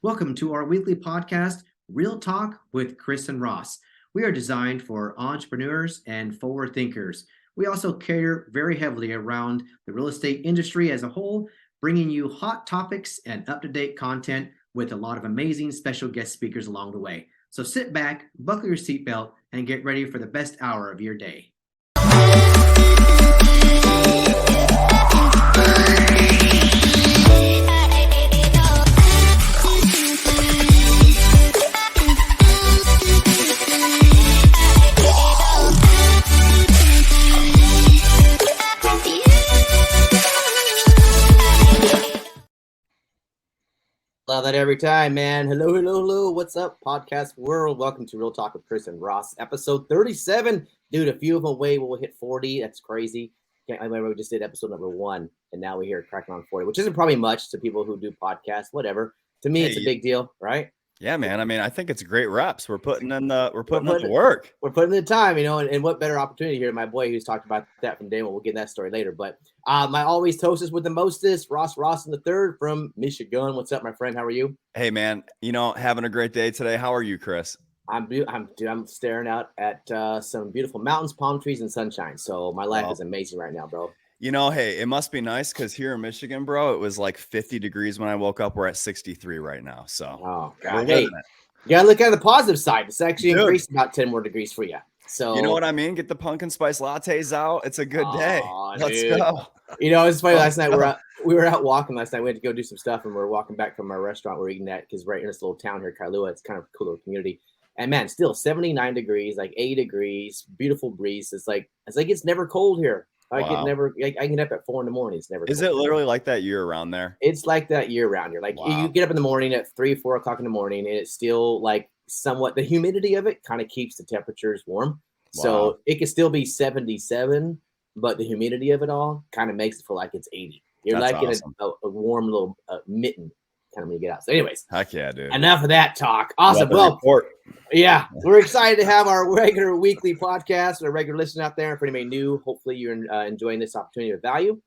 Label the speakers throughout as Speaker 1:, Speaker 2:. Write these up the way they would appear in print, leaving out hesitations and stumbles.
Speaker 1: Welcome to our weekly podcast, Real Talk with Chris and Ross. We are designed for entrepreneurs and forward thinkers. We also cater very heavily around the real estate industry as a whole, bringing you hot topics and up to date content with a lot of amazing special guest speakers along the way. So sit back, buckle your seatbelt, and get ready for the best hour of your day. Love that every time, man. Hello. What's up, podcast world? Welcome to Real Talk with Chris and Ross, episode 37. Dude, a few of them away will hit 40. That's crazy. I remember we just did episode number 1, and now we're here cracking on 40, which isn't probably much to people who do podcasts, whatever. To me, it's a big deal, right?
Speaker 2: Yeah, man. I mean, I think it's great reps. We're putting in the work.
Speaker 1: We're putting in the time, and what better opportunity here? My boy who's talked about that from day one. We'll get that story later. But my always hostess with the mostest, Ross in the third from Michigan. What's up, my friend? How are you?
Speaker 2: Hey, man. Having a great day today. How are you, Chris?
Speaker 1: I'm staring out at some beautiful mountains, palm trees, and sunshine. So my life is amazing right now, bro.
Speaker 2: Hey, it must be nice because here in Michigan, bro, it was like 50 degrees when I woke up. We're at 63 right now. So,
Speaker 1: oh god, hey, you gotta look at the positive side. It's actually increased about 10 more degrees for you. So
Speaker 2: you know what I mean? Get the pumpkin spice lattes out. It's a good day. Let's go.
Speaker 1: It's funny. Last night we were out walking last night. We had to go do some stuff, and we were walking back from our restaurant. We're eating at because right in this little town here, Kailua. It's kind of a cool little community. And man, still 79 degrees, like 80 degrees, beautiful breeze. It's like it's never cold here. I can get up at 4 a.m. It's never.
Speaker 2: Is it literally like that year round there?
Speaker 1: It's like that year round here. Like you get up in the morning at 3, 4 o'clock in the morning, and it's still like somewhat the humidity of it kind of keeps the temperatures warm. Wow. So it can still be 77, but the humidity of it all kind of makes it feel like it's 80. You're like awesome. In a warm little mitten kind of when you get out. So anyways,
Speaker 2: heck yeah, dude.
Speaker 1: Enough of that talk. Awesome. Well, yeah, we're excited to have our regular weekly podcast, our regular listeners out there. And for anybody new, hopefully you're enjoying this opportunity of value.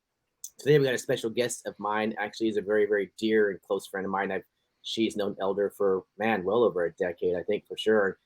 Speaker 1: Today we got a special guest of mine. Actually, is a very, very dear and close friend of mine. She's known Elder for well over a decade, I think for sure.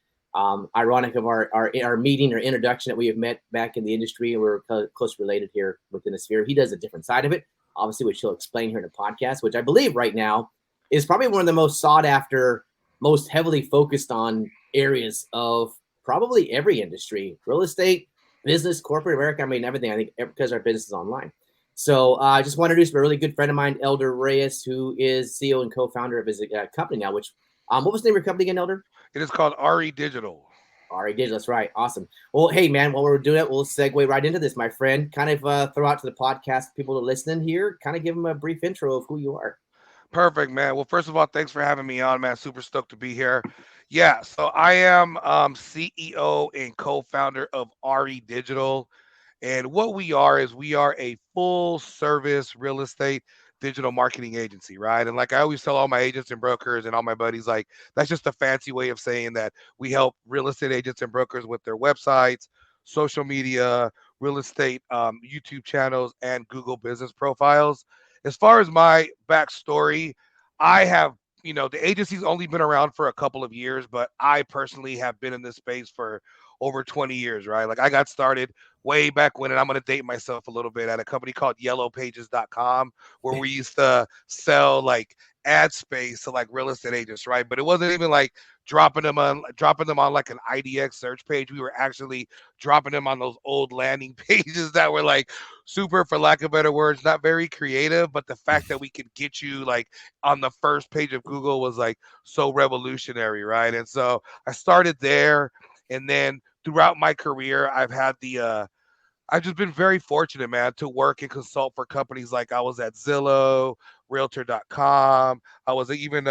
Speaker 1: Ironic of our meeting or introduction that we have met back in the industry. We're close related here within the sphere. He does a different side of it, obviously, which he'll explain here in the podcast, which I believe right now is probably one of the most sought after, most heavily focused on areas of probably every industry, real estate, business, corporate America. I mean, everything, I think, because our business is online. So I just want to introduce a really good friend of mine, Elder Reyes, who is CEO and co-founder of his company now, which, what was the name of your company again, Elder?
Speaker 3: It is called RE Digital.
Speaker 1: RE Digital, that's right. Awesome. Well, hey, man, while we're doing it, we'll segue right into this, my friend. Kind of throw out to the podcast people that are listening here, kind of give them a brief intro of who you are.
Speaker 3: Perfect, man. Well, first of all, thanks for having me on, man. Super stoked to be here. Yeah, so I am CEO and co-founder of RE Digital. And what we are is we are a full service real estate digital marketing agency, right? And like I always tell all my agents and brokers and all my buddies, like that's just a fancy way of saying that we help real estate agents and brokers with their websites, social media, real estate YouTube channels, and Google business profiles. As far as my backstory, I have, the agency's only been around for a couple of years, but I personally have been in this space for over 20 years, right? Like I got started way back when, and I'm going to date myself a little bit, at a company called yellowpages.com, where we used to sell like ad space to like real estate agents, right? But it wasn't even like dropping them on like an IDX search page. We were actually dropping them on those old landing pages that were like super, for lack of better words, not very creative, but the fact that we could get you like on the first page of Google was like so revolutionary, right? And so I started there, and then throughout my career, I've just been very fortunate, man, to work and consult for companies like I was at Zillow, Realtor.com. I was even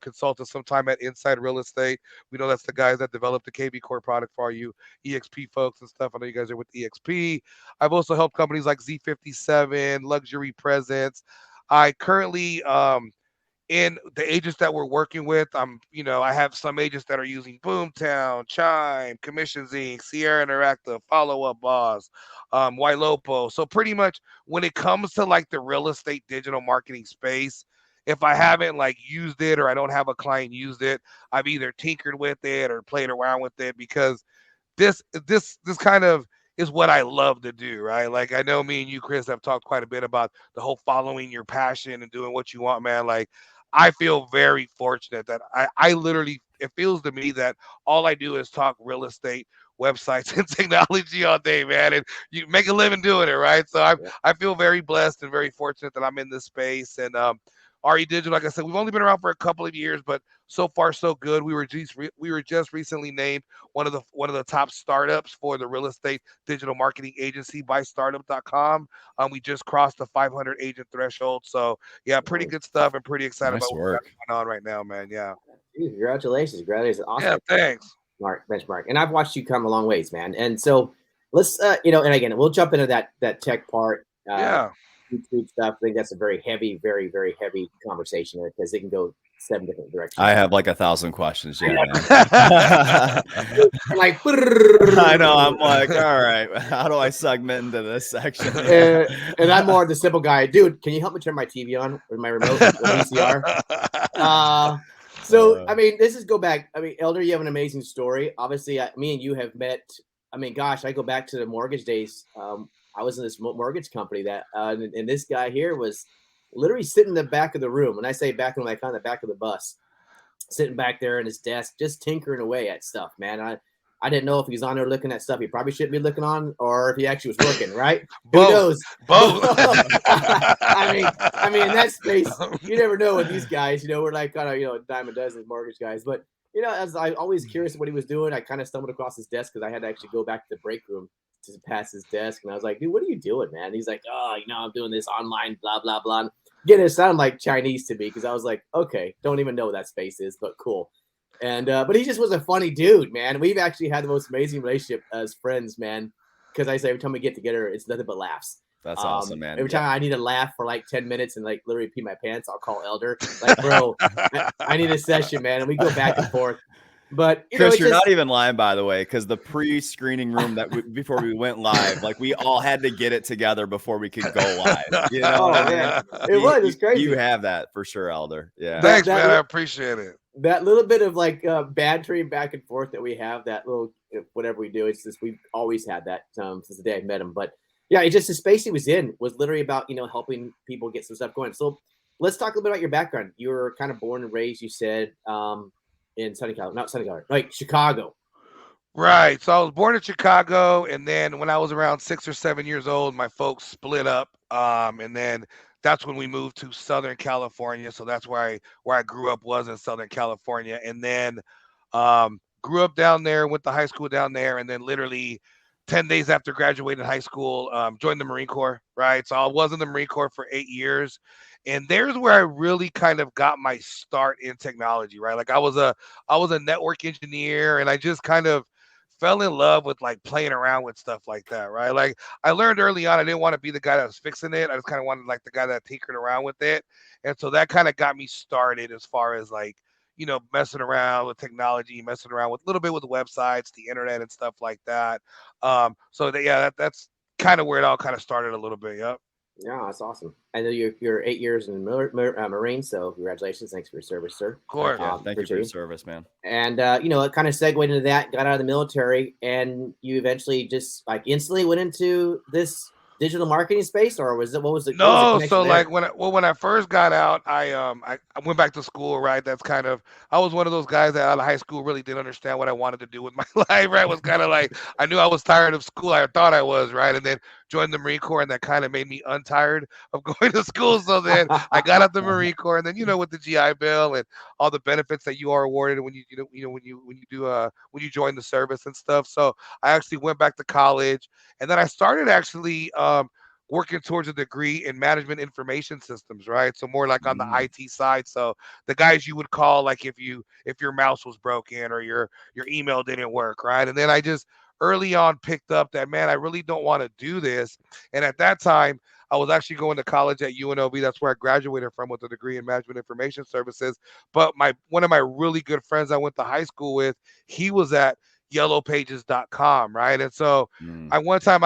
Speaker 3: consulted sometime at Inside Real Estate. We know that's the guys that developed the KB Core product for you EXP folks and stuff. I know you guys are with EXP. I've also helped companies like Z57, Luxury Presence. I currently in the agents that we're working with, I have some agents that are using Boomtown, Chime, Commissions Inc., Sierra Interactive, Follow Up Boss, Wailopo. So pretty much when it comes to like the real estate digital marketing space, if I haven't like used it or I don't have a client used it, I've either tinkered with it or played around with it because this kind of is what I love to do, right? Like I know me and you, Chris, have talked quite a bit about the whole following your passion and doing what you want, man. Like I feel very fortunate that I literally it feels to me that all I do is talk real estate, websites, and technology all day, man. And you make a living doing it, right? So I feel very blessed and very fortunate that I'm in this space. And RE Digital, like I said, we've only been around for a couple of years, but so far so good. We were just recently named one of the top startups for the real estate digital marketing agency by startup.com. We just crossed the 500 agent threshold. So yeah, pretty good stuff and pretty excited
Speaker 2: Nice
Speaker 3: about what we
Speaker 2: work.
Speaker 3: got going on right now, man. Yeah.
Speaker 1: Dude, congratulations. Awesome.
Speaker 3: Yeah, thanks.
Speaker 1: Benchmark. And I've watched you come a long ways, man. And so let's and again, we'll jump into that tech part.
Speaker 3: Yeah.
Speaker 1: YouTube stuff. I think that's a very heavy, very, very heavy conversation because it can go 7 different directions.
Speaker 2: I have like 1,000 questions. Yeah, man.
Speaker 1: Like,
Speaker 2: I know. I'm like, all right, how do I segment into this section?
Speaker 1: And I'm more the simple guy. Dude, can you help me turn my TV on with my remote or VCR? So, I mean, this is go back. I mean, Elder, you have an amazing story. Obviously, me and you have met. I mean, gosh, I go back to the mortgage days. I was in this mortgage company and this guy here was literally sitting in the back of the room. When I say back, like on the back of the bus, sitting back there in his desk, just tinkering away at stuff, man. I didn't know if he was on there looking at stuff he probably shouldn't be looking on, or if he actually was working, right? Who knows?
Speaker 3: Both.
Speaker 1: I mean, in that space, you never know with these guys. We're like kind of a dime a dozen mortgage guys, but as I always curious what he was doing, I kind of stumbled across his desk because I had to actually go back to the break room to pass his desk, and I was like, dude, what are you doing, man? And he's like, oh, I'm doing this online, blah blah blah. Again, it sounded like Chinese to me because I was like, okay, don't even know what that space is, but cool. And but he just was a funny dude, man. We've actually had the most amazing relationship as friends, man. Because I say every time we get together, it's nothing but laughs.
Speaker 2: That's awesome, man.
Speaker 1: Every time I need to laugh for like 10 minutes and like literally pee my pants, I'll call Elder. Like, bro, I need a session, man. And we go back and forth. But
Speaker 2: Chris, you're not even lying, by the way, because the pre-screening room before we went live, like we all had to get it together before we could go live.
Speaker 1: It was crazy.
Speaker 2: You have that for sure, Elder. Yeah.
Speaker 3: Thanks, man. I appreciate it.
Speaker 1: That little bit of like bantering back and forth that we have, that little whatever we do, it's just we've always had that since the day I met him. But yeah, it's just the space he was in was literally about helping people get some stuff going. So let's talk a little bit about your background. You were kind of born and raised, you said, in Chicago.
Speaker 3: Right. So I was born in Chicago, and then when I was around 6 or 7 years old, my folks split up. And then that's when we moved to Southern California. So that's where I grew up, was in Southern California. And then grew up down there, went to high school down there, and then literally 10 days after graduating high school, joined the Marine Corps, right? So I was in the Marine Corps for 8 years. And there's where I really kind of got my start in technology, right? Like I was a network engineer, and I just kind of fell in love with like playing around with stuff like that, right? Like I learned early on, I didn't want to be the guy that was fixing it. I just kind of wanted like the guy that tinkered around with it. And so that kind of got me started as far as like, messing around with technology, messing around with a little bit with the websites, the internet and stuff like that. That's kind of where it all kind of started a little bit. Yep.
Speaker 1: Yeah, that's awesome. I know you're 8 years in the Marine, so congratulations. Thanks for your service, sir.
Speaker 3: Of course.
Speaker 2: Thank you for your service, man.
Speaker 1: And, it kind of segued into that, got out of the military, and you eventually just like instantly went into this digital marketing space, or what was the
Speaker 3: so like when I first got out, I went back to school, right? That's kind of, I was one of those guys that out of high school really didn't understand what I wanted to do with my life, right? It was kind of like I knew I was tired of school. I thought I was, right? And then joined the Marine Corps, and that kind of made me untired of going to school. So then I got out the Marine Corps, and then with the GI Bill and all the benefits that you are awarded when when you join the service and stuff. So I actually went back to college, and then I started actually working towards a degree in management information systems, right? So more like on the IT side. So the guys you would call like if your mouse was broken or your email didn't work, right? And then I just early on picked up that, man, I really don't want to do this. And at that time, I was actually going to college at UNLV. That's where I graduated from, with a degree in management information services. But one of my really good friends I went to high school with, he was at yellowpages.com, right? And so one time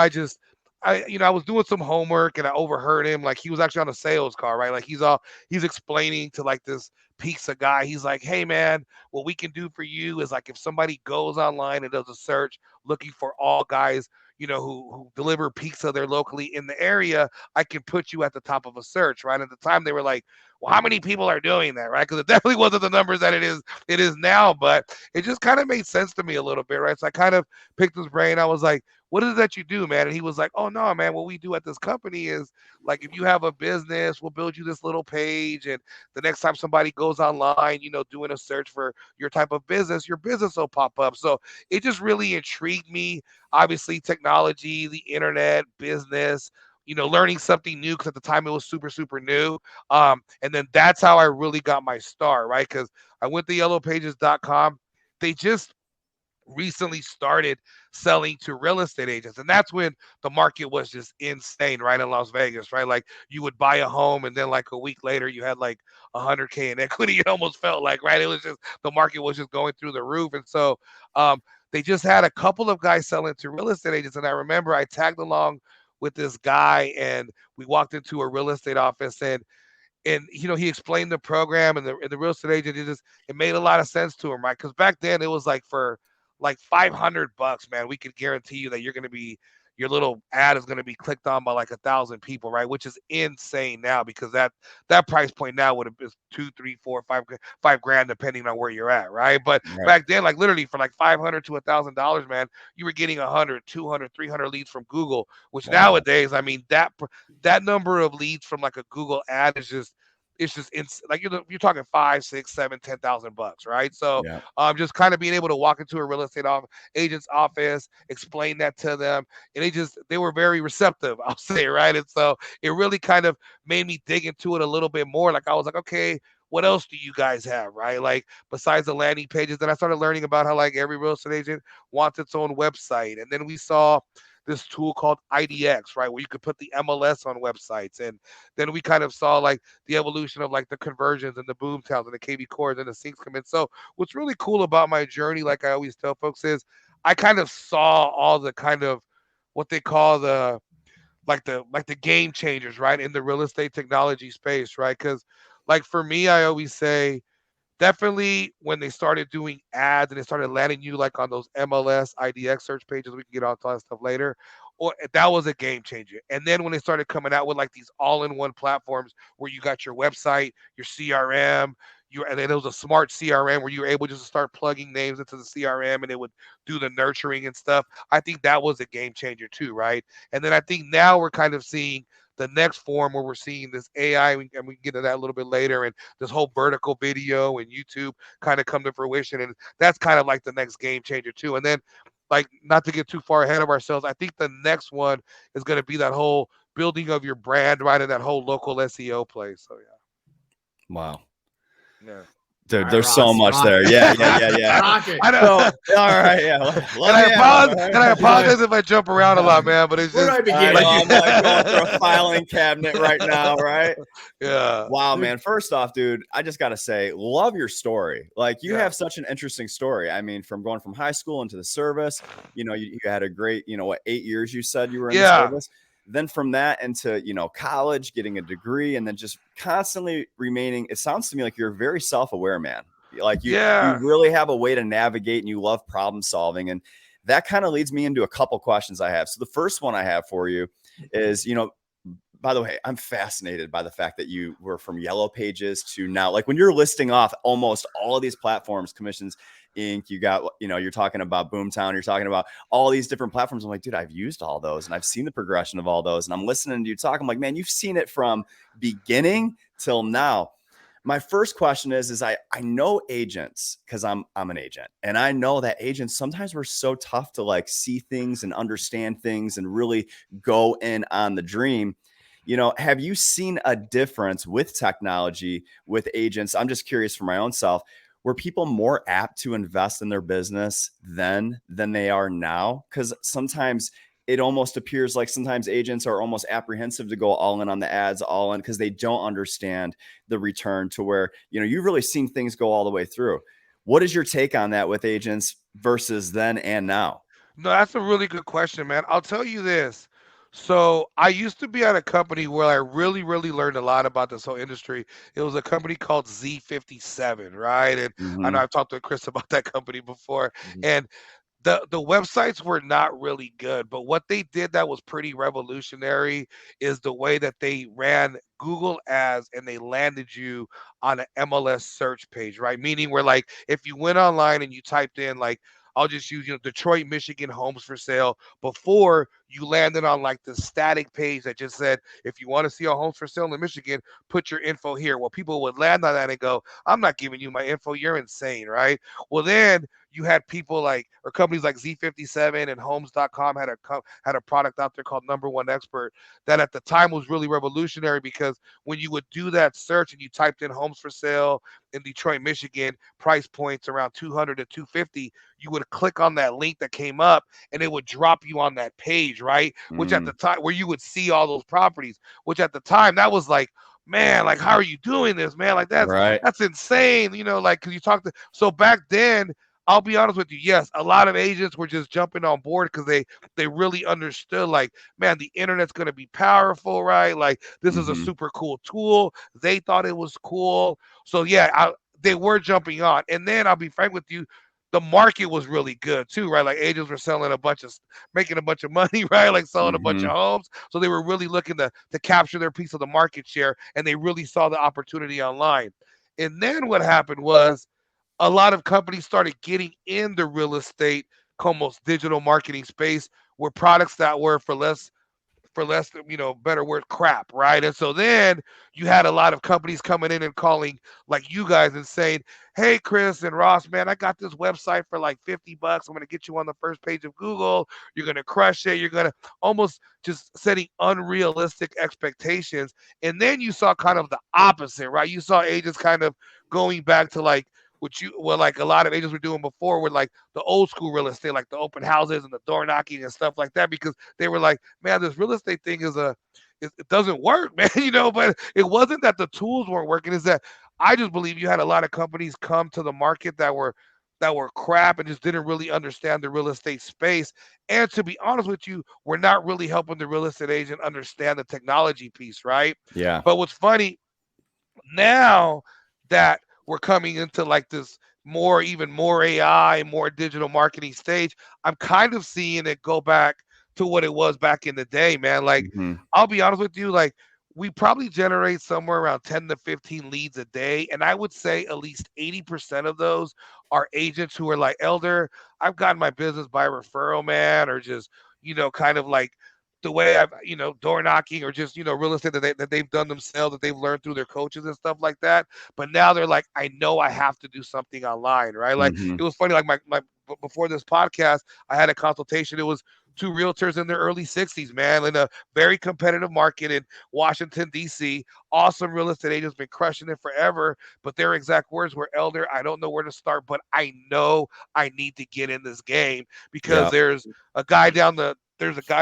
Speaker 3: I was doing some homework and I overheard him. Like he was actually on a sales call, right? Like he's explaining to like this pizza guy. He's like, "Hey man, what we can do for you is like if somebody goes online and does a search looking for all guys, who deliver pizza there locally in the area, I can put you at the top of a search, right?" At the time, they were like, "Well, how many people are doing that, right?" Because it definitely wasn't the numbers that it is now, but it just kind of made sense to me a little bit, right? So I kind of picked his brain. I was like, "What is it that you do, man?" And he was like, "Oh no, man, what we do at this company is like if you have a business, we'll build you this little page, and the next time somebody goes online, doing a search for your type of business, your business will pop up." So it just really intrigued me. Obviously, technology, the internet, business. Learning something new because at the time it was super, super new. And then that's how I really got my start, right? Because I went to yellowpages.com. They just recently started selling to real estate agents. And that's when the market was just insane, right? In Las Vegas, right? Like you would buy a home and then like a week later you had like 100K in equity. It almost felt like, right? It was just the market was just going through the roof. And so they just had a couple of guys selling to real estate agents. And I remember I tagged along with this guy and we walked into a real estate office and he explained the program and the real estate agent. It made a lot of sense to him, right? Because back then it was like for like $500, man, we could guarantee you that your little ad is going to be clicked on by like 1,000 people, right? Which is insane now because that price point now would have been two, three, four, 5 grand depending on where you're at, right? But
Speaker 2: Right.
Speaker 3: back then, like literally for like $500 to $1,000, man, you were getting 100, 200, 300 leads from Google. Which
Speaker 2: Wow.
Speaker 3: nowadays, I mean that number of leads from like a Google ad is just like you're talking 5, 6, 7, 10,000 bucks, right? So
Speaker 2: Yeah.
Speaker 3: just kind of being able to walk into a real estate agent's office, explain that to them, and they were very receptive, I'll say, right? And so it really kind of made me dig into it a little bit more. Like I was like, okay, what else do you guys have, right? Like besides the landing pages, then I started learning about how like every real estate agent wants its own website, and then we saw this tool called IDX, right, where you could put the MLS on websites, and then we kind of saw like the evolution of like the conversions and the boom towns and the KV cores and the syncs come in. So what's really cool about my journey, like I always tell folks, is I kind of saw all the kind of what they call the game changers, right, in the real estate technology space, right? Because like for me, I always say definitely when they started doing ads and they started landing you like on those MLS IDX search pages, we can get onto all that stuff later. Or that was a game changer. And then when they started coming out with like these all-in-one platforms where you got your website, your CRM, and then it was a smart CRM where you were able just to start plugging names into the CRM and it would do the nurturing and stuff. I think that was a game changer too, right? And then I think now we're kind of seeing the next form where we're seeing this AI, and we can get into that a little bit later, and this whole vertical video and YouTube kind of come to fruition. And that's kind of like the next game changer too. And then like not to get too far ahead of ourselves, I think the next one is going to be that whole building of your brand, right? And that whole local SEO play. So
Speaker 2: Wow.
Speaker 3: yeah.
Speaker 2: Dude,
Speaker 1: All
Speaker 2: there's
Speaker 1: right,
Speaker 2: so
Speaker 1: Ross,
Speaker 2: much
Speaker 1: rock
Speaker 2: there.
Speaker 1: it.
Speaker 2: Yeah.
Speaker 1: Rock it.
Speaker 3: I know.
Speaker 2: So, all right, yeah. Let
Speaker 3: and
Speaker 2: me
Speaker 3: I
Speaker 2: have it,
Speaker 3: apologize,
Speaker 2: all right?
Speaker 3: and I apologize if I jump around a lot, man. But it's
Speaker 1: Where do
Speaker 3: just
Speaker 1: I begin?
Speaker 2: I
Speaker 3: like
Speaker 2: know,
Speaker 3: you.
Speaker 2: I'm like going through a filing cabinet right now, right?
Speaker 3: Yeah.
Speaker 2: Wow, man. First off, dude, I just got to say, love your story. Like, you
Speaker 3: Yeah.
Speaker 2: have such an interesting story. I mean, from going from high school into the service, you had a great, what, 8 years you said you were in the
Speaker 3: Yeah.
Speaker 2: service. Then from that into, college, getting a degree, and then just constantly remaining. It sounds to me like you're a very self-aware man. Like you
Speaker 3: Yeah.
Speaker 2: really have a way to navigate and you love problem solving. And that kind of leads me into a couple questions I have. So the first one I have for you is, by the way, I'm fascinated by the fact that you were from Yellow Pages to now, like when you're listing off almost all of these platforms, Commissions Inc., you got, you're talking about Boomtown, you're talking about all these different platforms. I'm like, dude, I've used all those and I've seen the progression of all those. And I'm listening to you talk. I'm like, man, you've seen it from beginning till now. My first question is I know agents because I'm an agent, and I know that agents sometimes we're so tough to like see things and understand things and really go in on the dream. Have you seen a difference with technology with agents? I'm just curious for my own self. Were people more apt to invest in their business then than they are now? Because sometimes it almost appears like sometimes agents are almost apprehensive to go all in on the ads, all in, because they don't understand the return to where, you've really seen things go all the way through. What is your take on that with agents versus then and now?
Speaker 3: No, that's a really good question, man. I'll tell you this. So I used to be at a company where I really, really learned a lot about this whole industry. It was a company called Z57, right? And I know
Speaker 2: Mm-hmm.
Speaker 3: I've talked to Chris about that company before.
Speaker 1: Mhm.
Speaker 3: And the websites were not really good, but what they did that was pretty revolutionary is the way that they ran Google ads and they landed you on an MLS search page, right? Meaning where like if you went online and you typed in like I'll just use Detroit, Michigan homes for sale before you landed on like the static page that just said if you want to see a homes for sale in Michigan, put your info here. Well, people would land on that and go, I'm not giving you my info. You're insane, right? Well, then you had people like or companies like Z57 and Homes.com had a product out there called Number One Expert that at the time was really revolutionary because when you would do that search and you typed in homes for sale in Detroit, Michigan, price points around 200 to 250, you would click on that link that came up and it would drop you on that page, right? Which at the
Speaker 2: Mm,
Speaker 3: time where you would see all those properties, which at the time that was like man, like how are you doing this, man? Like
Speaker 2: right.
Speaker 3: that's insane, like because you talked to so back then I'll be honest with you. Yes, a lot of agents were just jumping on board because they really understood, like, man, the internet's gonna be powerful, right? Like, this is a
Speaker 2: Mm-hmm.
Speaker 3: super cool tool. They thought it was cool, so yeah, they were jumping on. And then I'll be frank with you, the market was really good too, right? Like agents were selling making a bunch of money, right? Like selling a bunch
Speaker 2: Mm-hmm.
Speaker 3: of homes, so they were really looking to capture their piece of the market share, and they really saw the opportunity online. And then what happened was a lot of companies started getting in the real estate, almost digital marketing space, where products that were for less, better word, crap, right? And so then you had a lot of companies coming in and calling like you guys and saying, "Hey, Chris and Ross, man, I got this website for like $50. I'm gonna get you on the first page of Google. You're gonna crush it. You're gonna almost just setting unrealistic expectations." And then you saw kind of the opposite, right? You saw agents kind of going back to like like a lot of agents were doing before with like the old school real estate, like the open houses and the door knocking and stuff like that, because they were like, man, this real estate thing it doesn't work, man. But it wasn't that the tools weren't working. Is that I just believe you had a lot of companies come to the market that were crap and just didn't really understand the real estate space. And to be honest with you, we're not really helping the real estate agent understand the technology piece, right?
Speaker 2: Yeah.
Speaker 3: But what's funny now that we're coming into like this even more AI, more digital marketing stage, I'm kind of seeing it go back to what it was back in the day, man. Like,
Speaker 2: Mm-hmm.
Speaker 3: I'll be honest with you, like, we probably generate somewhere around 10 to 15 leads a day. And I would say at least 80% of those are agents who are like, Elder, I've gotten my business by referral, man, or just, kind of like the way I've, door knocking or just, real estate that they've done themselves, that they've learned through their coaches and stuff like that. But now they're like, I know I have to do something online, right? Like
Speaker 2: Mm-hmm.
Speaker 3: it was funny, like before this podcast, I had a consultation. It was two realtors in their early 60s, man, in a very competitive market in Washington, D.C. Awesome real estate agents, been crushing it forever. But their exact words were, Elder, I don't know where to start, but I know I need to get in this game because
Speaker 2: Yeah.
Speaker 3: there's a guy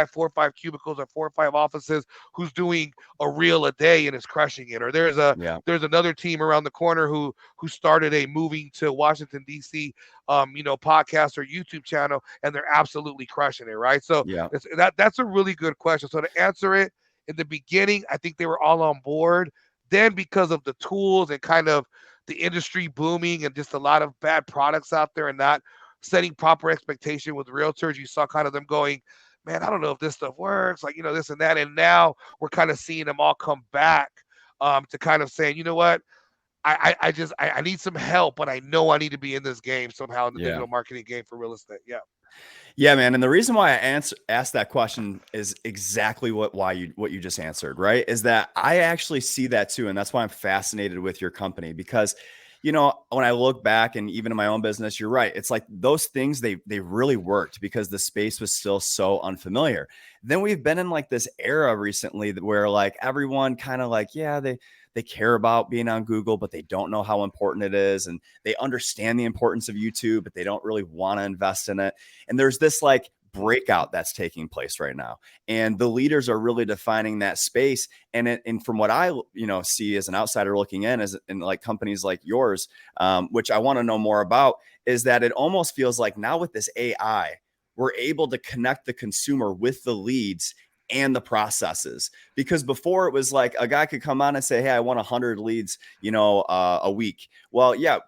Speaker 3: 4 or 5 cubicles or 4 or 5 offices who's doing a reel a day and is crushing it. Or
Speaker 2: Yeah.
Speaker 3: there's another team around the corner who started a moving to Washington D.C. Podcast or YouTube channel, and they're absolutely crushing it, right? So
Speaker 2: Yeah.
Speaker 3: that's a really good question. So to answer it, in the beginning, I think they were all on board. Then because of the tools and kind of the industry booming and just a lot of bad products out there and not setting proper expectation with realtors, you saw kind of them going, man, I don't know if this stuff works, like, this and that. And now we're kind of seeing them all come back to kind of saying, you know what? I need some help, but I know I need to be in this game somehow in the
Speaker 2: Yeah.
Speaker 3: digital marketing game for real estate. Yeah.
Speaker 2: Yeah, man. And the reason why I asked that question is exactly what you just answered, right? Is that I actually see that too. And that's why I'm fascinated with your company because, when I look back and even in my own business, you're right. It's like those things, they really worked because the space was still so unfamiliar. Then we've been in like this era recently where like everyone kind of like, yeah, they care about being on Google, but they don't know how important it is. And they understand the importance of YouTube, but they don't really want to invest in it. And there's this like breakout that's taking place right now. And the leaders are really defining that space. And from what I, see as an outsider looking in like companies like yours, which I want to know more about, is that it almost feels like now with this AI, we're able to connect the consumer with the leads and the processes. Because before it was like a guy could come on and say, hey, I want 100 leads, a week. Well, yeah,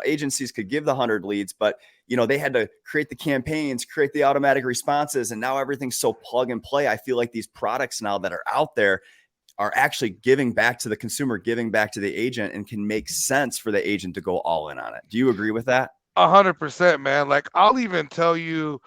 Speaker 2: agencies could give the 100 leads, but they had to create the campaigns, create the automatic responses. And now everything's so plug and play. I feel like these products now that are out there are actually giving back to the consumer, giving back to the agent, and can make sense for the agent to go all in on it. Do you agree with that?
Speaker 3: 100%, man. Like, I'll even tell you,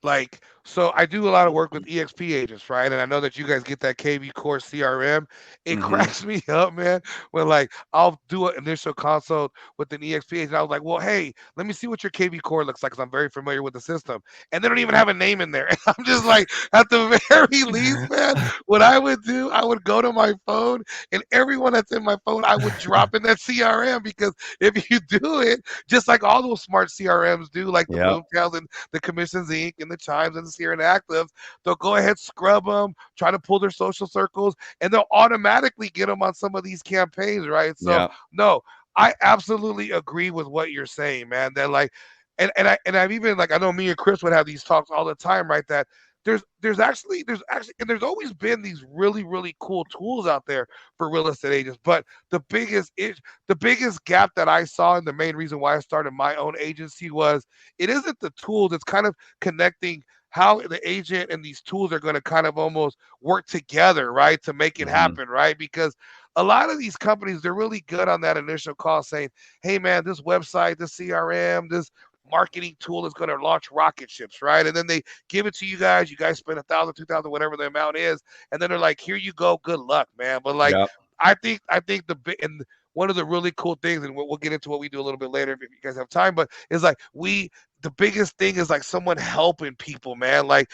Speaker 3: like, so I do a lot of work with EXP agents, right? And I know that you guys get that KV Core CRM. It cracks me up, man, when like I'll do an initial consult with an EXP agent. I was like, well, hey, let me see what your KV Core looks like, because I'm very familiar with the system. And they don't even have a name in there. And I'm just like, at the very least, man, what I would do, I would go to my phone, and everyone that's in my phone, I would drop in that CRM, because if you do it, just like all those smart CRMs do, like the
Speaker 2: Yep.
Speaker 3: Boomtails and the Commissions Inc. and the Chimes and the Sierra Actives, they'll go ahead, scrub them, try to pull their social circles, and they'll automatically get them on some of these campaigns, right? So,
Speaker 2: Yep.
Speaker 3: no, I absolutely agree with what you're saying, man. That like, I've even, like, I know me and Chris would have these talks all the time, right? That there's always been these really, really cool tools out there for real estate agents. But the biggest gap that I saw, and the main reason why I started my own agency, was it isn't the tools, it's kind of connecting how the agent and these tools are going to kind of almost work together, right, to make it happen, right? Because a lot of these companies, they're really good on that initial call saying, hey, man, this website, this CRM, this marketing tool is going to launch rocket ships, right? And then they give it to you guys. You guys spend 1,000, 2,000, whatever the amount is, and then they're like, "Here you go, good luck, man." But like,
Speaker 2: Yep.
Speaker 3: I think and one of the really cool things, and we'll get into what we do a little bit later if you guys have time, but it's like the biggest thing is like someone helping people, man. Like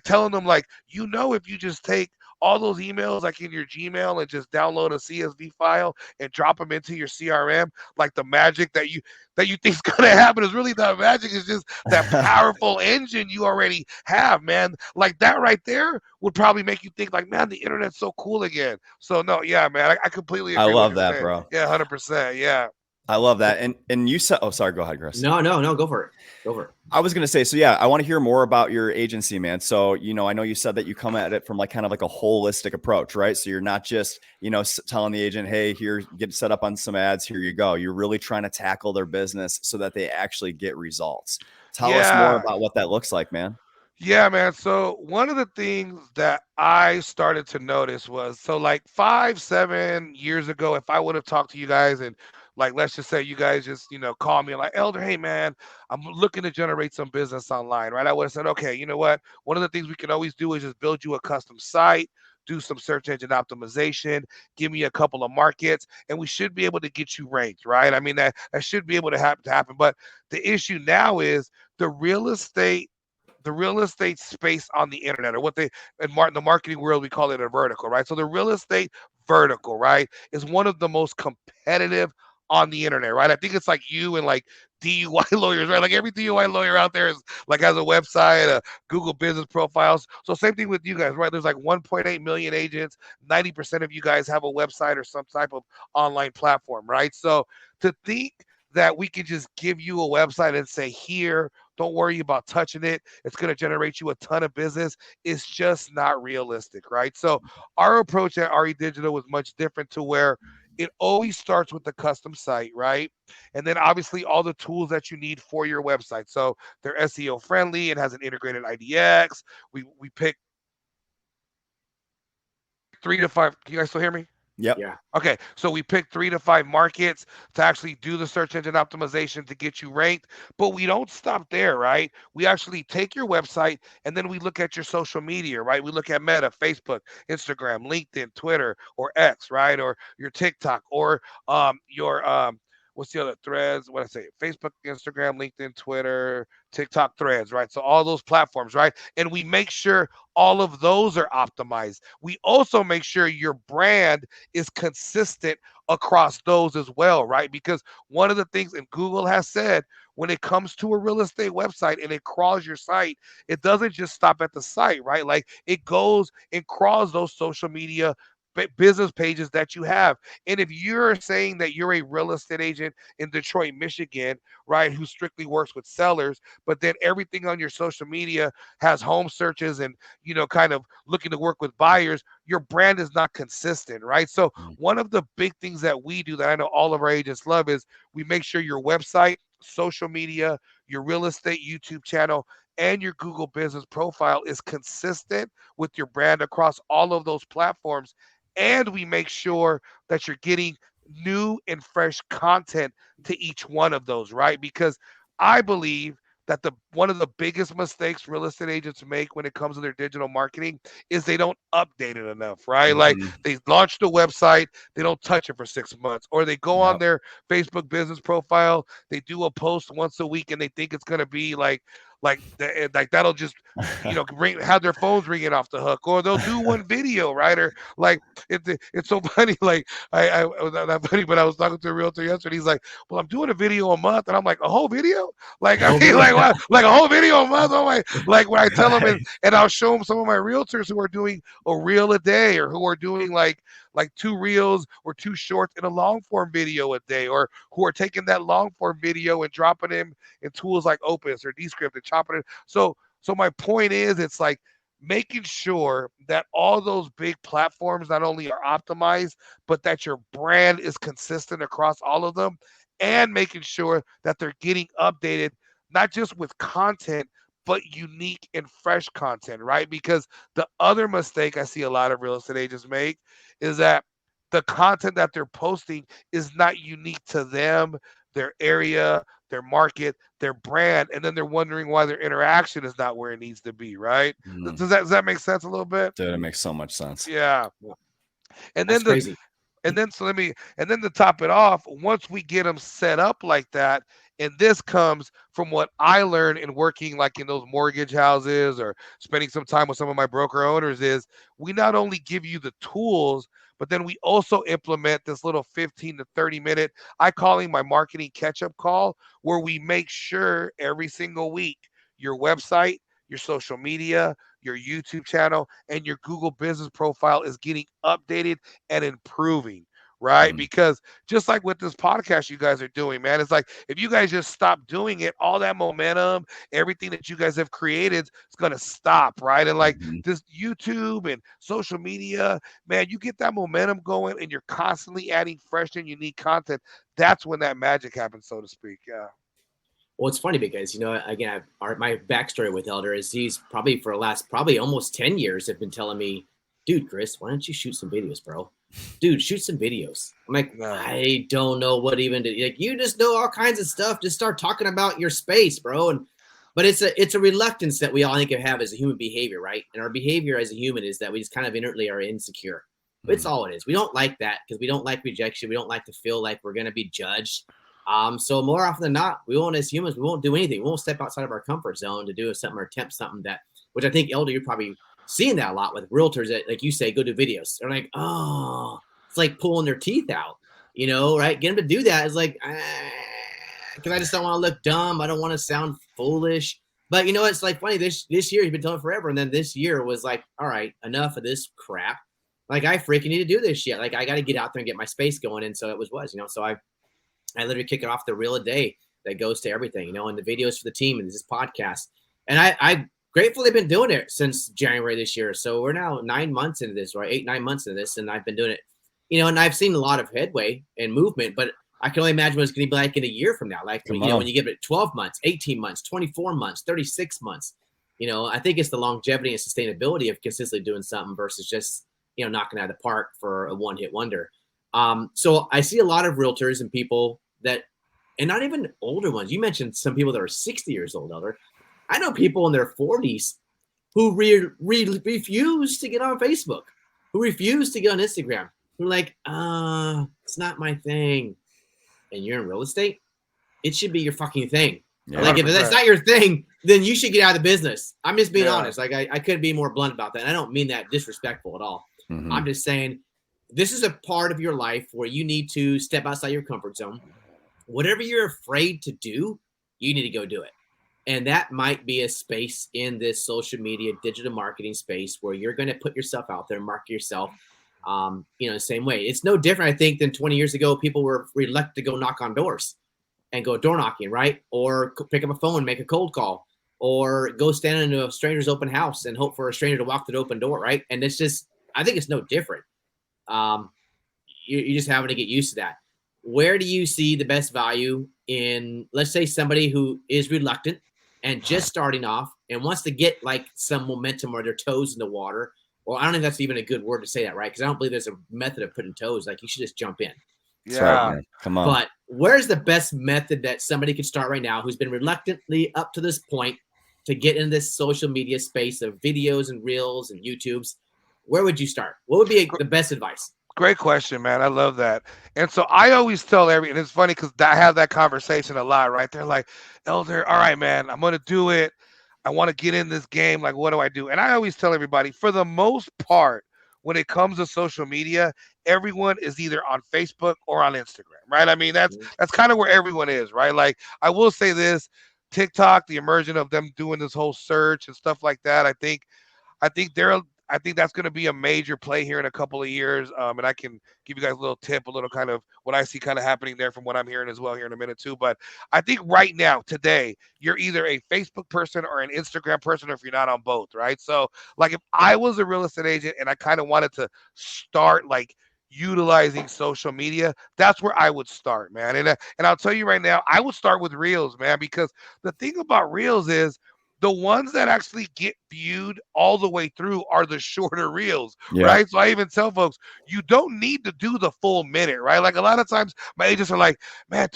Speaker 3: telling them, like, if you just take all those emails like in your Gmail and just download a CSV file and drop them into your CRM, like the magic that you think's gonna happen is really not magic. It's just that powerful engine you already have, man. Like that right there would probably make you think, like, man, the internet's so cool again. So no, yeah, man, I completely
Speaker 2: I
Speaker 3: agree with what
Speaker 2: love
Speaker 3: you're
Speaker 2: that,
Speaker 3: saying.
Speaker 2: bro.
Speaker 3: Yeah, 100%. Yeah.
Speaker 2: I love that. And you said, oh, sorry, go ahead, Chris.
Speaker 1: No, go for it. Go for it.
Speaker 2: I was going to say, so yeah, I want to hear more about your agency, man. So, I know you said that you come at it from like kind of like a holistic approach, right? So you're not just, telling the agent, hey, here, get set up on some ads, here you go. You're really trying to tackle their business so that they actually get results. Tell us more
Speaker 3: Yeah.
Speaker 2: about what that looks like, man.
Speaker 3: Yeah, man. So one of the things that I started to notice was, so like 5, 7 years ago, if I would have talked to you guys, and like, let's just say you guys just, call me like, Elder, hey man, I'm looking to generate some business online, right? I would have said, okay, you know what? One of the things we can always do is just build you a custom site, do some search engine optimization, give me a couple of markets, and we should be able to get you ranked, right? I mean, that should be able to happen. But the issue now is the real estate space on the internet, or what they in the marketing world, we call it a vertical, right? So the real estate vertical, right, is one of the most competitive on the internet, right? I think it's like you and like DUI lawyers, right? Like every DUI lawyer out there is like has a website, a Google business profiles. So same thing with you guys, right? There's like 1.8 million agents. 90% of you guys have a website or some type of online platform, right? So to think that we could just give you a website and say, here, don't worry about touching it, it's going to generate you a ton of business, it's just not realistic, right? So our approach at RE Digital was much different, to where it always starts with the custom site, right? And then obviously all the tools that you need for your website. So they're SEO friendly, it has an integrated IDX. We pick 3 to 5. Can you guys still hear me?
Speaker 2: Yep.
Speaker 1: Yeah.
Speaker 3: Okay, so we picked 3 to 5 markets to actually do the search engine optimization to get you ranked. But we don't stop there, right? We actually take your website, and then we look at your social media, right? We look at Meta, Facebook, Instagram, LinkedIn, Twitter, or X, right? Or your TikTok, or your what's the other, Threads? What I say? Facebook, Instagram, LinkedIn, Twitter, TikTok, Threads, right? So all those platforms, right? And we make sure all of those are optimized. We also make sure your brand is consistent across those as well, right? Because one of the things, and Google has said, when it comes to a real estate website and it crawls your site, it doesn't just stop at the site, right? Like it goes and crawls those social media business pages that you have. And if you're saying that you're a real estate agent in Detroit, Michigan, right, who strictly works with sellers, but then everything on your social media has home searches and, kind of looking to work with buyers, your brand is not consistent, right? So
Speaker 2: Mm.
Speaker 3: one of the big things that we do that I know all of our agents love is we make sure your website, social media, your real estate YouTube channel, and your Google business profile is consistent with your brand across all of those platforms. And we make sure that you're getting new and fresh content to each one of those, right? Because I believe that the one of the biggest mistakes real estate agents make when it comes to their digital marketing is they don't update it enough, right? Like
Speaker 2: Mhm.
Speaker 3: they launch the website, they don't touch it for 6 months, or they go on
Speaker 2: Yep.
Speaker 3: their Facebook business profile, they do a post once a week, and they think it's gonna be like that'll just have their phones ringing off the hook, or they'll do one video, right? Or like it's so funny. Like I not funny, but I was talking to a realtor yesterday. He's like, "Well, I'm doing a video a month," and I'm like, "A whole video? Like I mean, like what? Like a whole video a month?" I'm like when I tell them,
Speaker 2: Right.
Speaker 3: and I'll show them some of my realtors who are doing a reel a day, or who are doing like 2 reels or 2 shorts in a long form video a day, or who are taking that long form video and dropping them in tools like Opus or Descript and chopping it. So my point is, it's like making sure that all those big platforms not only are optimized, but that your brand is consistent across all of them, and making sure that they're getting updated, not just with content, but unique and fresh content, right? Because the other mistake I see a lot of real estate agents make is that the content that they're posting is not unique to them, their area, their market, their brand, and then they're wondering why their interaction is not where it needs to be, right?
Speaker 2: Mm.
Speaker 3: Does that make sense a little bit?
Speaker 2: Dude, it makes so much sense.
Speaker 3: Yeah. And
Speaker 1: That's
Speaker 3: then the
Speaker 1: crazy.
Speaker 3: and then to top it off, once we get them set up like that, and this comes from what I learned in working like in those mortgage houses or spending some time with some of my broker owners, is we not only give you the tools, but then we also implement this little 15 to 30 minute, I call it my marketing catch up call, where we make sure every single week your website, your social media, your YouTube channel, and your Google business profile is getting updated and improving, right?
Speaker 2: Mm.
Speaker 3: Because just like with this podcast you guys are doing, man, it's like if you guys just stop doing it, all that momentum, everything that you guys have created is going to stop, right? And like
Speaker 2: Mhm.
Speaker 3: this YouTube and social media, man, you get that momentum going and you're constantly adding fresh and unique content. That's when that magic happens, so to speak. Yeah.
Speaker 1: Well, it's funny because, again, my backstory with Elder is he's probably for the last probably almost 10 years have been telling me, dude, Chris, why don't you shoot some videos, bro? Dude, shoot some videos. I'm like,
Speaker 3: No.
Speaker 1: I don't know what even to, like, you just know all kinds of stuff. Just start talking about your space, bro. But it's a reluctance that we all think of have as a human behavior, right? And our behavior as a human is that we just kind of inherently are insecure. It's
Speaker 2: Mm.
Speaker 1: all it is. We don't like that because we don't like rejection. We don't like to feel like we're going to be judged. So more often than not, we won't, as humans, we won't do anything. We won't step outside of our comfort zone to do something or attempt something which I think, Elder, you're probably seeing that a lot with realtors that, like you say, go do videos. They're like, oh, it's like pulling their teeth out, right? Get them to do that is like, because I just don't want to look dumb. I don't want to sound foolish. But it's like funny. This year you've been doing it forever, and then this year was like, all right, enough of this crap. Like I freaking need to do this shit. Like I got to get out there and get my space going. And so it was, So I literally kick it off the reel a day that goes to everything, and the videos for the team and this podcast. And I gratefully been doing it since January this year. So we're now 9 months into this, right? 8, 9 months into this. And I've been doing it, and I've seen a lot of headway and movement, but I can only imagine what it's going to be like in a year from now. Like, when you give it 12 months, 18 months, 24 months, 36 months, I think it's the longevity and sustainability of consistently doing something versus just, knocking out of the park for a one-hit wonder. So I see a lot of realtors and people that, and not even older ones. You mentioned some people that are 60 years old, Elder. I know people in their 40s who refuse to get on Facebook, who refuse to get on Instagram, who are like, it's not my thing. And you're in real estate, it should be your fucking thing.
Speaker 2: Yeah.
Speaker 1: Like, if that's not your thing, then you should get out of the business. I'm just being
Speaker 3: Yeah.
Speaker 1: honest. Like, I couldn't be more blunt about that. And I don't mean that disrespectful at all.
Speaker 2: Mhm.
Speaker 1: I'm just saying this is a part of your life where you need to step outside your comfort zone. Whatever you're afraid to do, you need to go do it. And that might be a space in this social media, digital marketing space where you're going to put yourself out there, market yourself. The same way. It's no different, I think, than 20 years ago. People were reluctant to go knock on doors and go door knocking, right? Or pick up a phone, make a cold call, or go stand in a stranger's open house and hope for a stranger to walk to the open door, right? And it's just, I think it's no different. You're just having to get used to that. Where do you see the best value in, let's say, somebody who is reluctant and just starting off and wants to get like some momentum or their toes in the water? Well, I don't think that's even a good word to say that, right? Because I don't believe there's a method of putting toes. Like, you should just jump in.
Speaker 3: Yeah.
Speaker 2: Right, come on.
Speaker 1: But where's the best method that somebody could start right now who's been reluctantly up to this point to get in this social media space of videos and reels and YouTubes? Where would you start? What would be the best advice?
Speaker 3: Great question, man. I love that. And so I always tell and it's funny because I have that conversation a lot, right? They're like, Elder, all right, man, I'm going to do it. I want to get in this game. Like, what do I do? And I always tell everybody, for the most part, when it comes to social media, everyone is either on Facebook or on Instagram, right? I mean, that's kind of where everyone is, right? Like, I will say this, TikTok, the immersion of them doing this whole search and stuff like that, I think that's going to be a major play here in a couple of years. And I can give you guys a little tip, a little kind of what I see kind of happening there from what I'm hearing as well here in a minute too. But I think right now, today, you're either a Facebook person or an Instagram person, or if you're not on both, right? So like if I was a real estate agent and I kind of wanted to start like utilizing social media, that's where I would start, man. And I'll tell you right now, I would start with reels, man, because the thing about reels is the ones that actually get viewed all the way through are the shorter reels, right? So I even tell folks, you don't need to do the full minute, right? Like a lot of times my agents are like, man,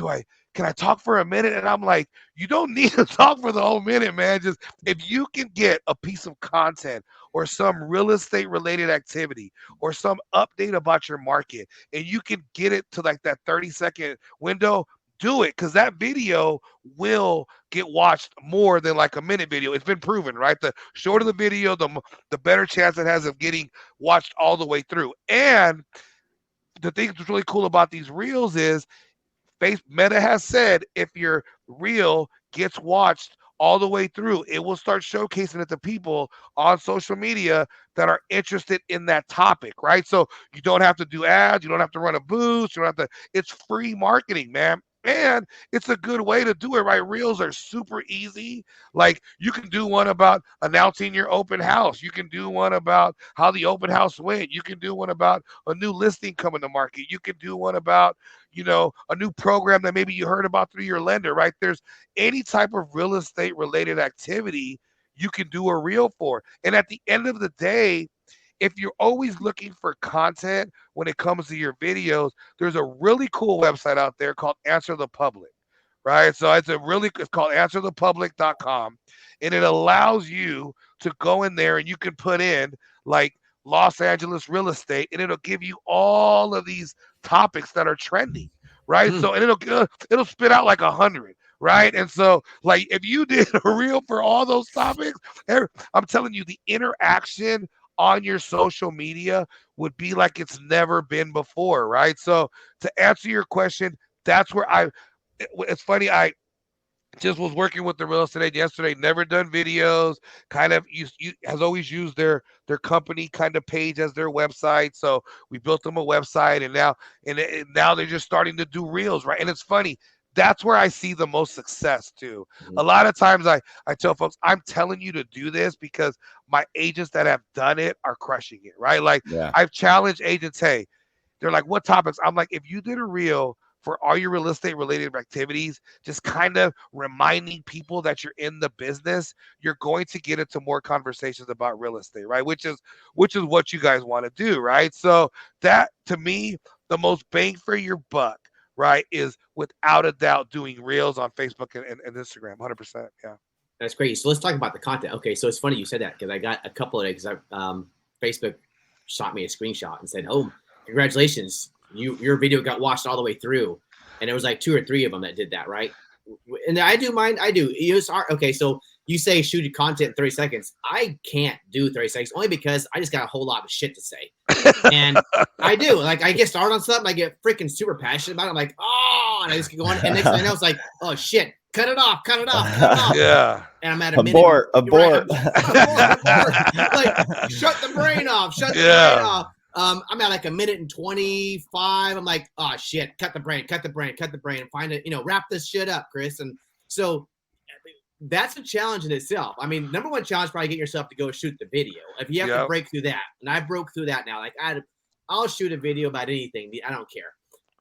Speaker 3: can I talk for a minute? And I'm like, you don't need to talk for the whole minute, man. Just if you can get a piece of content or some real estate related activity or some update about your market, and you can get it to like that 30-second window, do it, because that video will get watched more than like a minute video. It's been proven, right? The shorter the video, the better chance it has of getting watched all the way through. And the thing that's really cool about these reels is Meta has said if your reel gets watched all the way through, it will start showcasing it to people on social media that are interested in that topic, right? So you don't have to do ads, you don't have to run a boost, you don't have to, it's free marketing, man. And it's a good way to do it, right? Reels are super easy. Like you can do one about announcing your open house. You can do one about how the open house went. You can do one about a new listing coming to market. You can do one about, a new program that maybe you heard about through your lender, right? There's any type of real estate related activity you can do a reel for. And at the end of the day, if you're always looking for content when it comes to your videos, there's a really cool website out there called Answer the Public, right? So it's called answerthepublic.com, and it allows you to go in there and you can put in like Los Angeles real estate, and it'll give you all of these topics that are trending, right? So and it'll spit out like 100. Right. And so like if you did a reel for all those topics, I'm telling you, the interaction on your social media would be like it's never been before, right? So to answer your question, that's where it's funny, I just was working with the real estate agent yesterday, never done videos, kind of has always used their company kind of page as their website. So we built them a website, and now they're just starting to do reels, right? And it's funny, that's where I see the most success too. A lot of times I tell folks, I'm telling you to do this because my agents that have done it are crushing it, right? Like I've challenged agents, hey, they're like, what topics? I'm like, if you did a reel for all your real estate related activities, just kind of reminding people that you're in the business, you're going to get into more conversations about real estate, right? Which is what you guys want to do, right? So that, to me, the most bang for your buck, right, is without a doubt doing reels on Facebook and Instagram, 100%. Yeah.
Speaker 1: That's great. So let's talk about the content. Okay, so it's funny you said that because I got a couple of it because Facebook shot me a screenshot and said, "Oh, congratulations, your video got watched all the way through," and there was like 2 or 3 of them that did that, right? And I do mine. I do. Okay, so you say shoot your content in 30 seconds. I can't do 30 seconds only because I just got a whole lot of shit to say. And I do. Like I get started on something, I get freaking super passionate about it. I'm like, oh, and I just keep going. And next thing I know, it's like, oh shit, cut it off.
Speaker 3: Yeah.
Speaker 1: And I'm at a
Speaker 2: abort.
Speaker 1: Like, shut the brain off. I'm at like a minute and 25. I'm like, oh shit, cut the brain, and find it, wrap this shit up, Chris. And so that's a challenge in itself. I mean, number one challenge, probably get yourself to go shoot the video. If you have to break through that, and I broke through that now, like I'll shoot a video about anything. I don't care.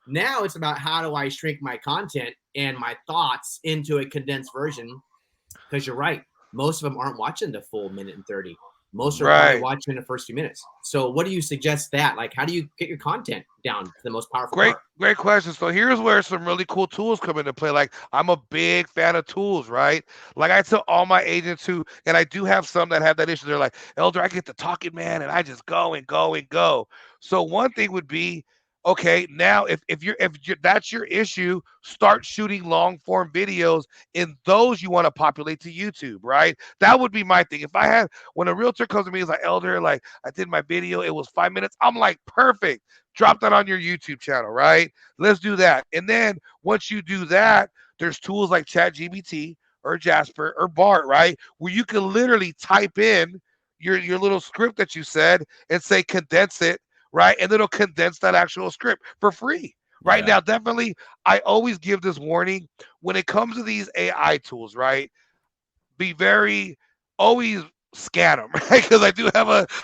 Speaker 1: Now it's about how do I shrink my content and my thoughts into a condensed version? Because you're right. Most of them aren't watching the full minute and 30. Most are probably watching the first few minutes. So what do you suggest that? Like, how do you get your content down to the most powerful part?
Speaker 3: Great question. So here's where some really cool tools come into play. Like, I'm a big fan of tools, right? Like, I tell all my agents who, and I do have some that have that issue. They're like, Elder, I get to talking, man, and I just go and go and go. So one thing would be, okay, now if that's your issue, start shooting long form videos, and those you want to populate to YouTube, right? That would be my thing. If I had, when a realtor comes to me, is like, Elder, like I did my video, it was 5 minutes. I'm like, perfect. Drop that on your YouTube channel, right? Let's do that. And then once you do that, there's tools like ChatGPT or Jasper or Bart, right? Where you can literally type in your little script that you said and say condense it, right? And it'll condense that actual script for free. Right now, definitely, I always give this warning when it comes to these AI tools, right? Be very, always scan them, right? Because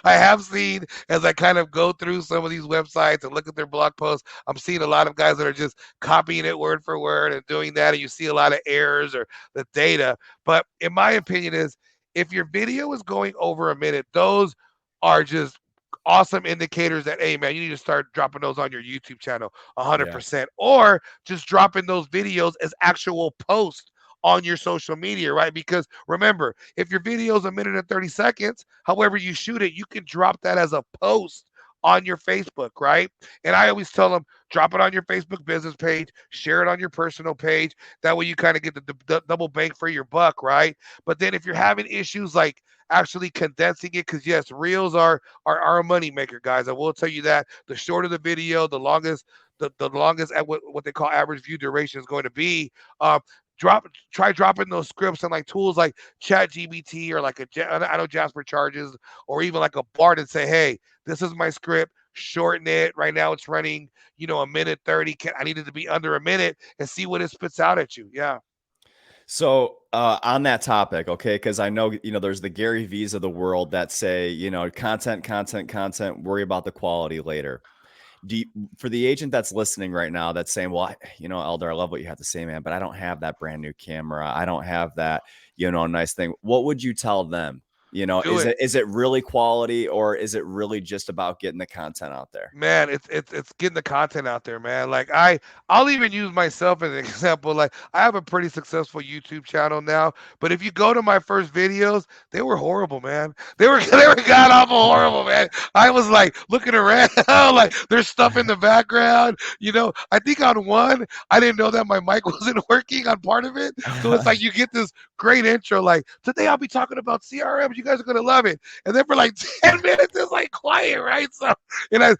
Speaker 3: I have seen, as I kind of go through some of these websites and look at their blog posts, I'm seeing a lot of guys that are just copying it word for word and doing that, and you see a lot of errors or the data. But in my opinion is, if your video is going over a minute, those are just awesome indicators that, hey man, you need to start dropping those on your YouTube channel 100%, or just dropping those videos as actual posts on your social media, right? Because remember, if your video is a minute and 30 seconds, however you shoot it, you can drop that as a post on your Facebook, right? And I always tell them, drop it on your Facebook business page, share it on your personal page. That way you kind of get the double bang for your buck, right? But then if you're having issues like actually condensing it, because yes, reels are a money maker, guys. I will tell you that. The shorter the video, the longest the longest at what they call average view duration is going to be. Try dropping those scripts and like tools like ChatGPT or like I know Jasper charges, or even like a Bard, and say, hey, this is my script, shorten it. Right now it's running, a minute 30. I need it to be under a minute, and see what it spits out at you. Yeah.
Speaker 2: So on that topic, okay, because I know, there's the Gary V's of the world that say, content, worry about the quality later. For the agent that's listening right now, that's saying, well, Elder, I love what you have to say, man, but I don't have that brand new camera. I don't have that, nice thing. What would you tell them? Is it really quality, or is it really just about getting the content out there?
Speaker 3: Man, it's getting the content out there, man. Like I'll even use myself as an example. Like, I have a pretty successful YouTube channel now, but if you go to my first videos, they were horrible, man. They were god awful horrible, man. I was like looking around, like there's stuff in the background. I think on one, I didn't know that my mic wasn't working on part of it. So it's like you get this great intro, like, today I'll be talking about CRM. You guys are gonna love it. And then for like 10 minutes, it's like quiet, right? So, and I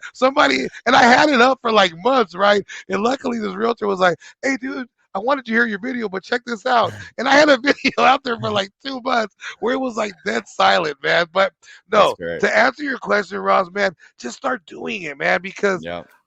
Speaker 3: had it up for like months, right? And luckily this realtor was like, hey dude, I wanted to hear your video, but check this out. And I had a video out there for like 2 months where it was like dead silent, man. But no, to answer your question, Ross, man, just start doing it, man, because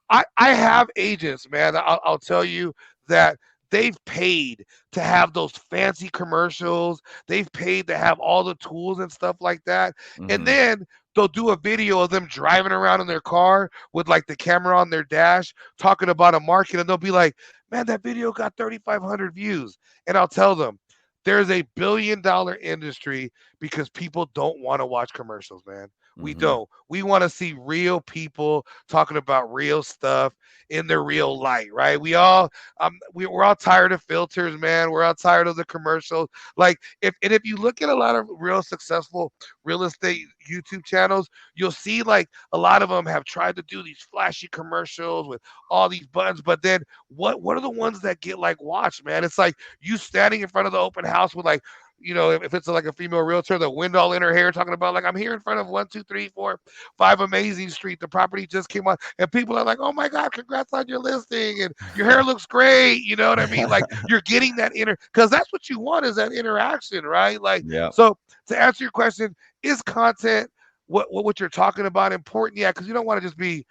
Speaker 3: I have agents, man. I'll tell you that they've paid to have those fancy commercials. They've paid to have all the tools and stuff like that. Mm-hmm. And then they'll do a video of them driving around in their car with like the camera on their dash talking about a market. And they'll be like, man, that video got 3,500 views. And I'll tell them, there's a $1 billion industry because people don't want to watch commercials, man. We don't. We want to see real people talking about real stuff in their real light, right? We're all tired of filters, man. We're all tired of the commercials. Like, if you look at a lot of real successful real estate YouTube channels, you'll see like a lot of them have tried to do these flashy commercials with all these buttons, but then what are the ones that get like watched, man? It's like you standing in front of the open house with like, if it's like a female realtor, the wind all in her hair, talking about like, I'm here in front of 1, 2, 3, 4, 5 Amazing Street. The property just came on, and people are like, oh my God, congrats on your listing, and your hair looks great. You know what I mean? Like, you're getting that because that's what you want, is that interaction, right? Like, so to answer your question, is content what you're talking about important? Yeah, because you don't want to just be,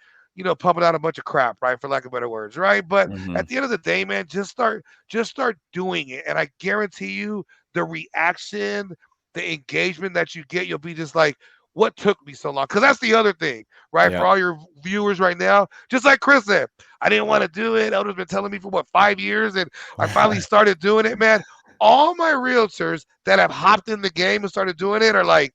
Speaker 3: pumping out a bunch of crap, right? For lack of better words, right? But
Speaker 2: Mm-hmm.
Speaker 3: at the end of the day, man, just start doing it. And I guarantee you the reaction, the engagement that you get, you'll be just like, what took me so long? Because that's the other thing, right?
Speaker 2: Yeah.
Speaker 3: For all your viewers right now, just like Chris said, I didn't want to do it. Elder's been telling me for 5 years, and I finally started doing it, man. All my realtors that have hopped in the game and started doing it are like,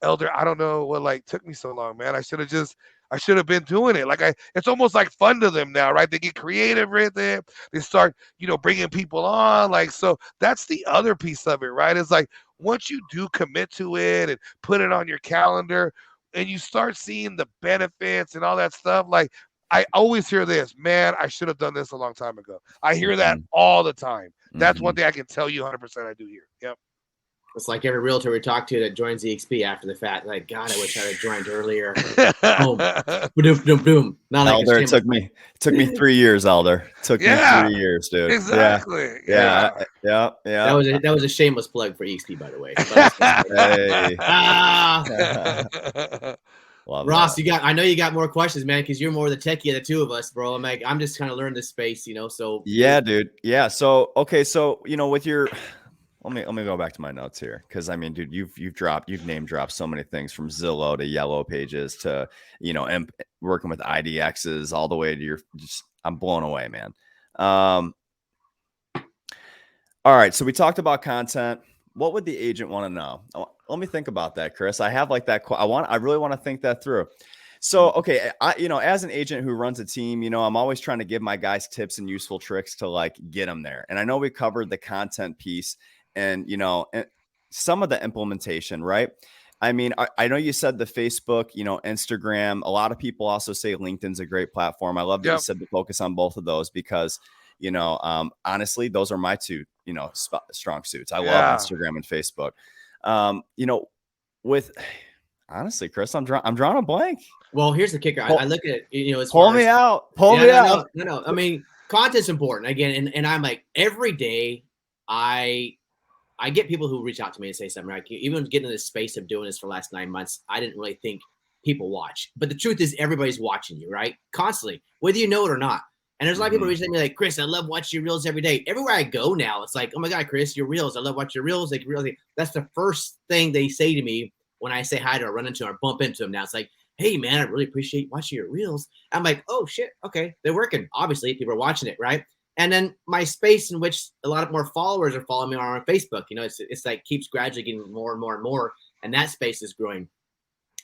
Speaker 3: Elder, I don't know what took me so long, man. I should have been doing it. It's almost like fun to them now, right? They get creative with it. They start, bringing people on. So that's the other piece of it, right? It's like once you do commit to it and put it on your calendar and you start seeing the benefits and all that stuff, I always hear this, man, I should have done this a long time ago. I hear that all the time. That's one thing I can tell you 100% I do hear. Yep.
Speaker 1: It's like every realtor we talk to that joins EXP after the fact. Like, God, I wish I had joined earlier. Boom, boom, boom, boom. Not like
Speaker 2: Elder, it took me 3 years, Elder. It took me 3 years, dude.
Speaker 3: Exactly.
Speaker 2: Yeah.
Speaker 1: That was a shameless plug for EXP, by the way. Ross,
Speaker 2: that.
Speaker 1: I know you got more questions, man, because you're more the techie of the two of us, bro. I'm just kind of learning this space, so.
Speaker 2: Yeah, dude. Yeah. So, okay. So, with your, let me go back to my notes here. Cause I mean, dude, you've name dropped so many things from Zillow to Yellow Pages to, and working with IDXs all the way to I'm blown away, man. All right. So we talked about content. What would the agent want to know? Let me think about that, Chris. I have that. I really want to think that through. So, okay. As an agent who runs a team, I'm always trying to give my guys tips and useful tricks to get them there. And I know we covered the content piece and, some of the implementation, right? I mean, I know you said the Facebook, Instagram, a lot of people also say LinkedIn's a great platform. I love that you said to focus on both of those because, honestly, those are my two, strong suits. I love Instagram and Facebook. Honestly, Chris, I'm drawing a blank.
Speaker 1: Well, here's the kicker. I look at it, as
Speaker 2: pull me out.
Speaker 1: No. I mean, content's important again. And I'm like, every day I get people who reach out to me and say something, right? Even getting in this space of doing this for the last 9 months, I didn't really think people watch. But the truth is everybody's watching you, right? Constantly, whether you know it or not. And there's a lot of people reaching out to me like, Chris, I love watching your reels every day. Everywhere I go now, it's like, oh my God, Chris, your reels. I love watching your reels. That's the first thing they say to me when I say hi to or run into them or bump into them. Now it's like, hey man, I really appreciate watching your reels. I'm like, oh shit, okay, they're working. Obviously, people are watching it, right? And then my space in which a lot of more followers are following me on Facebook. It's like keeps gradually getting more and more and more, and that space is growing.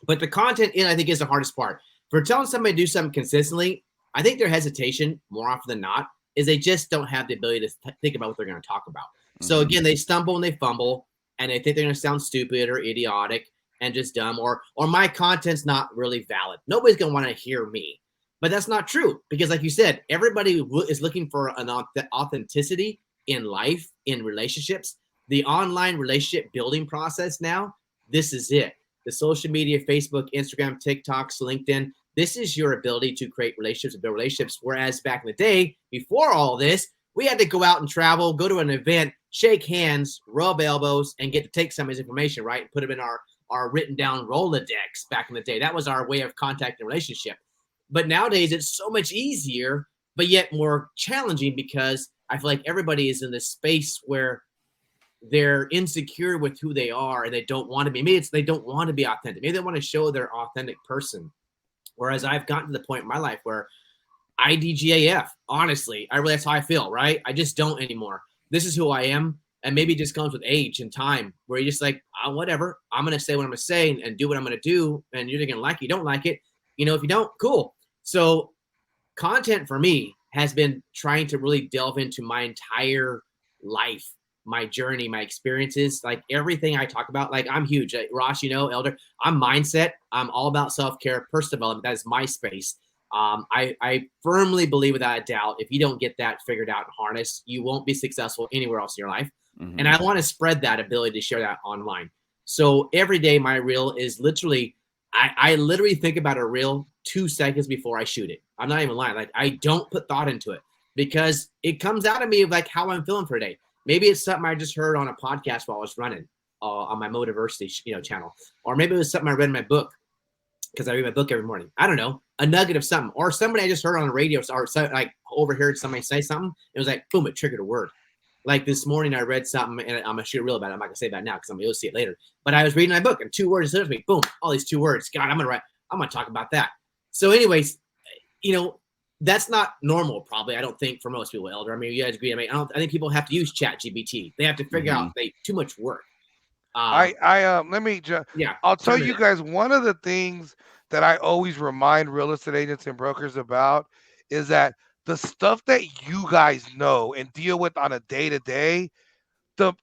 Speaker 1: But the content, I think, is the hardest part. For telling somebody to do something consistently, I think their hesitation, more often than not, is they just don't have the ability to think about what they're going to talk about. So again, they stumble and they fumble, and they think they're going to sound stupid or idiotic and just dumb, or my content's not really valid. Nobody's going to want to hear me. But that's not true because, like you said, everybody is looking for an authenticity in life, in relationships. The online relationship building process now, this is it. The social media, Facebook, Instagram, TikToks, LinkedIn, this is your ability to create relationships and build relationships. Whereas back in the day, before all this, we had to go out and travel, go to an event, shake hands, rub elbows, and get to take somebody's information, right? And put them in our written down Rolodex back in the day. That was our way of contacting a relationship. But nowadays, it's so much easier, but yet more challenging because I feel like everybody is in this space where they're insecure with who they are and they don't want to be. Maybe they don't want to be authentic. Maybe they want to show their authentic person. Whereas I've gotten to the point in my life where IDGAF, honestly, that's how I feel, right? I just don't anymore. This is who I am. And maybe it just comes with age and time where you're just like, whatever. I'm going to say what I'm going to say and do what I'm going to do. And you're going to like it. You don't like it. If you don't, cool. So content for me has been trying to really delve into my entire life, my journey, my experiences, like everything I talk about. Like I'm huge. Ross, Elder, I'm mindset. I'm all about self-care, personal development. That is my space. I firmly believe without a doubt, if you don't get that figured out and harnessed, you won't be successful anywhere else in your life. And I want to spread that ability to share that online. So every day my reel is literally, I literally think about a reel 2 seconds before I shoot it. I'm not even lying. Like I don't put thought into it because it comes out of me of like how I'm feeling for a day. Maybe it's something I just heard on a podcast while I was running on my Motiversity, channel, or maybe it was something I read in my book. because I read my book every morning. I don't know, a nugget of something, or somebody I just heard on the radio, or like overheard somebody say something. It was like, boom, it triggered a word. Like this morning, I read something, and I'm gonna shoot a reel about it. I'm not gonna say that now because you'll see it later. But I was reading my book, and 2 words said to me, boom, all these 2 words. God, I'm gonna talk about that. So, anyways, that's not normal, probably. I don't think for most people, Elder. I mean, you guys agree? I mean, I think people have to use ChatGPT. They have to figure out too much work.
Speaker 3: I'll tell you guys, one of the things that I always remind real estate agents and brokers about is that the stuff that you guys know and deal with on a day-to-day, the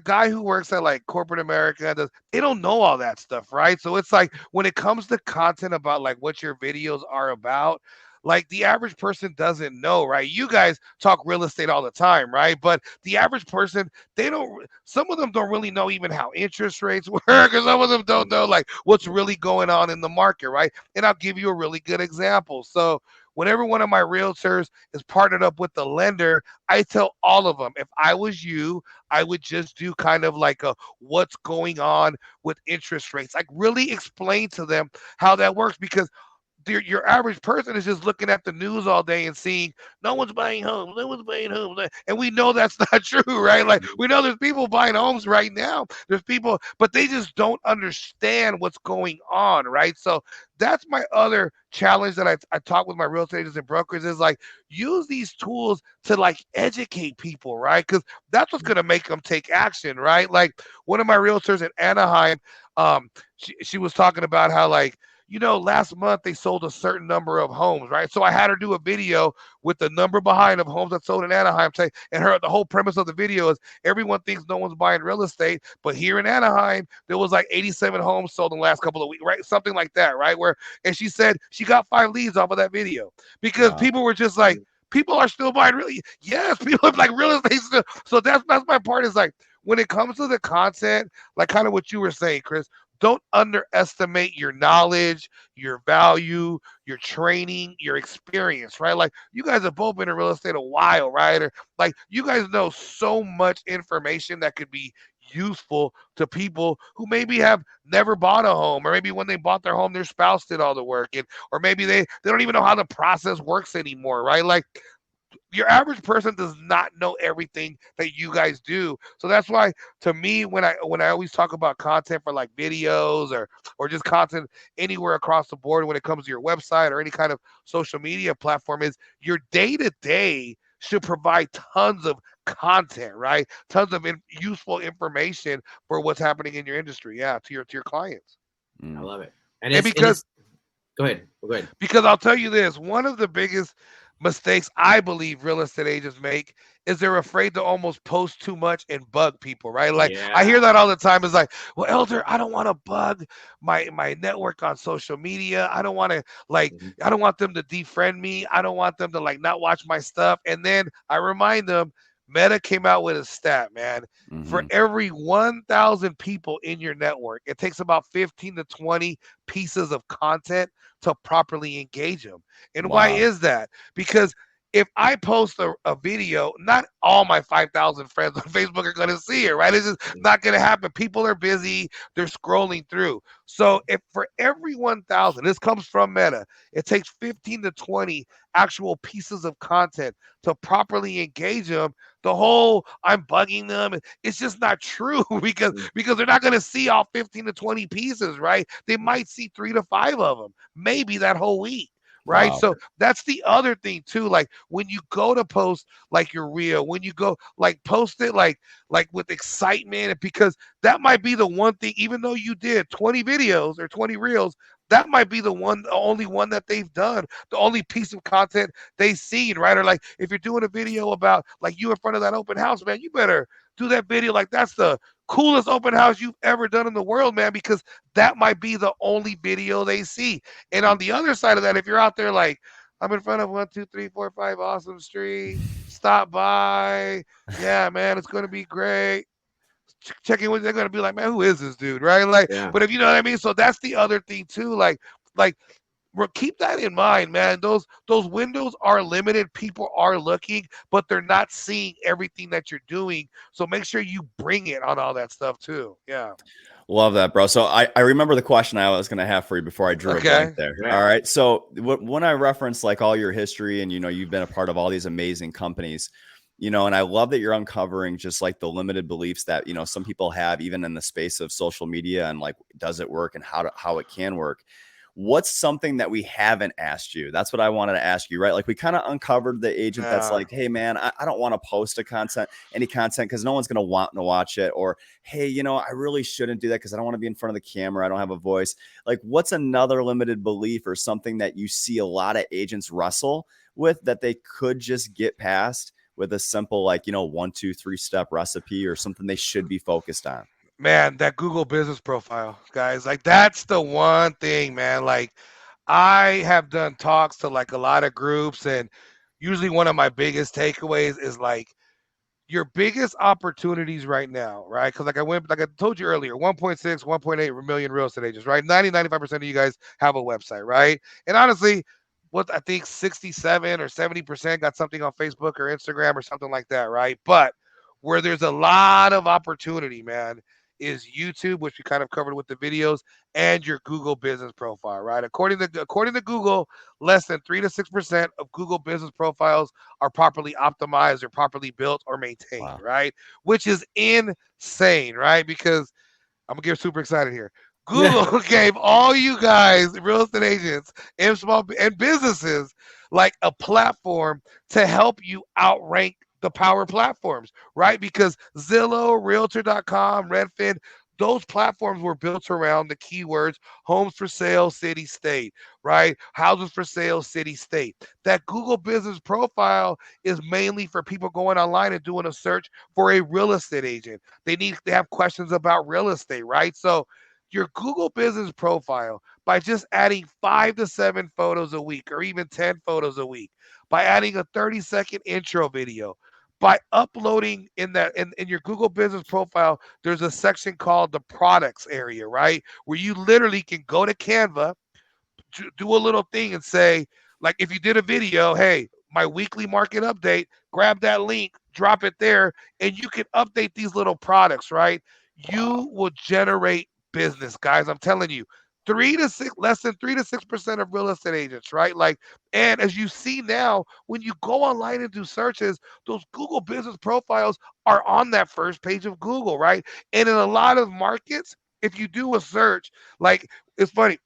Speaker 3: guy who works at like corporate America they don't know all that stuff, right? So it's like when it comes to content about like what your videos are about, like the average person doesn't know, right? You guys talk real estate all the time, right? But the average person, some of them don't really know even how interest rates work, or some of them don't know like what's really going on in the market, right? And I'll give you a really good example. So whenever one of my realtors is partnered up with the lender, I tell all of them, if I was you, I would just do kind of like a what's going on with interest rates. Like really explain to them how that works, because your average person is just looking at the news all day and seeing no one's buying homes, no one's buying homes, and we know that's not true, right? Like we know there's people buying homes right now. There's people, but they just don't understand what's going on, right? So that's my other challenge that I talk with my real estate agents and brokers is like use these tools to like educate people, right? Because that's what's gonna make them take action, right? Like one of my realtors in Anaheim, she was talking about how like last month they sold a certain number of homes, right? So I had her do a video with the number behind of homes that sold in Anaheim. And the whole premise of the video is everyone thinks no one's buying real estate, but here in Anaheim, there was like 87 homes sold in the last couple of weeks, right? Something like that, right? And she said she got 5 leads off of that video because people were just like, people are still buying really. Yes, people are like real estate still. So that's my part is like, when it comes to the content, like kind of what you were saying, Chris, don't underestimate your knowledge, your value, your training, your experience, right? Like you guys have both been in real estate a while, right? Or like you guys know so much information that could be useful to people who maybe have never bought a home, or maybe when they bought their home, their spouse did all the work, or maybe they don't even know how the process works anymore, right? Like your average person does not know everything that you guys do. So that's why to me, when I always talk about content for like videos or just content anywhere across the board when it comes to your website or any kind of social media platform, is your day-to-day should provide tons of content, right? Tons of useful information for what's happening in your industry. Yeah, to your clients.
Speaker 1: I love it.
Speaker 3: And because
Speaker 1: go ahead.
Speaker 3: Because I'll tell you this, one of the biggest mistakes I believe real estate agents make is they're afraid to almost post too much and bug people, right? Like I hear that all the time. It's like, well, Elder, I don't want to bug my network on social media. I don't want to I don't want them to defriend me. I don't want them to like not watch my stuff. And then I remind them, Meta came out with a stat, man. For every 1,000 people in your network, it takes about 15 to 20 pieces of content to properly engage them. And why is that? Because if I post a video, not all my 5,000 friends on Facebook are going to see it, right? It's just not going to happen. People are busy. They're scrolling through. So if for every 1,000, this comes from Meta, it takes 15 to 20 actual pieces of content to properly engage them. The whole I'm bugging them, it's just not true because they're not going to see all 15 to 20 pieces, right? They might see 3 to 5 of them, maybe that whole week. Right. Wow. So that's the other thing too. Like when you go to post like your reel, when you go like post it like with excitement, because that might be the one thing, even though you did 20 videos or 20 reels, that might be the only one that they've done, the only piece of content they've seen, right? Or like if you're doing a video about like you in front of that open house, man, you better do that video like that's the coolest open house you've ever done in the world, man, because that might be the only video they see. And on the other side of that, if you're out there like, I'm in front of 1, 2, 3, 4, 5 Awesome Street, stop by. Yeah, man, it's going to be great. Checking with, they're going to be like, man, who is this dude, right? Like, but if you know what I mean? So that's the other thing too. Like Keep that in mind, man. Those windows are limited. People are looking, but they're not seeing everything that you're doing. So make sure you bring it on all that stuff too. Yeah.
Speaker 2: Love that, bro. So I remember the question I was going to have for you before I drew a blank
Speaker 3: Okay.
Speaker 2: there.
Speaker 1: Yeah.
Speaker 2: All right. So when I reference like all your history and, you've been a part of all these amazing companies, and I love that you're uncovering just like the limited beliefs that, some people have even in the space of social media and like, does it work and how it can work. What's something that we haven't asked you? That's what I wanted to ask you, right? Like we kind of uncovered the agent that's
Speaker 3: Yeah.
Speaker 2: like, hey man, I don't want to post any content because no one's going to want to watch it. Or, hey, I really shouldn't do that because I don't want to be in front of the camera. I don't have a voice. Like what's another limited belief or something that you see a lot of agents wrestle with that they could just get past with a simple, like, 1, 2, 3-step recipe or something they should be focused on?
Speaker 3: Man, that Google business profile, guys, like that's the one thing, man. Like I have done talks to like a lot of groups, and usually one of my biggest takeaways is like your biggest opportunities right now, right? Because like I told you earlier, 1.6, 1.8 million real estate agents, right? 95% of you guys have a website, right? And honestly, what I think 67 or 70% got something on Facebook or Instagram or something like that, right? But where there's a lot of opportunity, man, is YouTube, which we kind of covered with the videos, and your Google business profile, right? According to Google, less than 3 to 6% of Google business profiles are properly optimized or properly built or maintained,
Speaker 2: Wow.
Speaker 3: right? Which is insane, right? Because I'm gonna get super excited here. Google gave all you guys, real estate agents and small and businesses, like a platform to help you outrank the power platforms, right? Because Zillow, Realtor.com, Redfin, those platforms were built around the keywords homes for sale, city, state, right? Houses for sale, city, state. That Google business profile is mainly for people going online and doing a search for a real estate agent. They have questions about real estate, right? So your Google business profile, by just adding 5 to 7 photos a week or even 10 photos a week, by adding a 30-second intro video, by uploading in your Google business profile, there's a section called the products area, right? Where you literally can go to Canva, do a little thing and say, like, if you did a video, hey, my weekly market update, grab that link, drop it there, and you can update these little products, right?
Speaker 2: Wow.
Speaker 3: You will generate business, guys. I'm telling you. Less than 3 to 6% of real estate agents, right? Like, and as you see now, when you go online and do searches, those Google business profiles are on that first page of Google, right? And in a lot of markets, if you do a search, like, it's funny,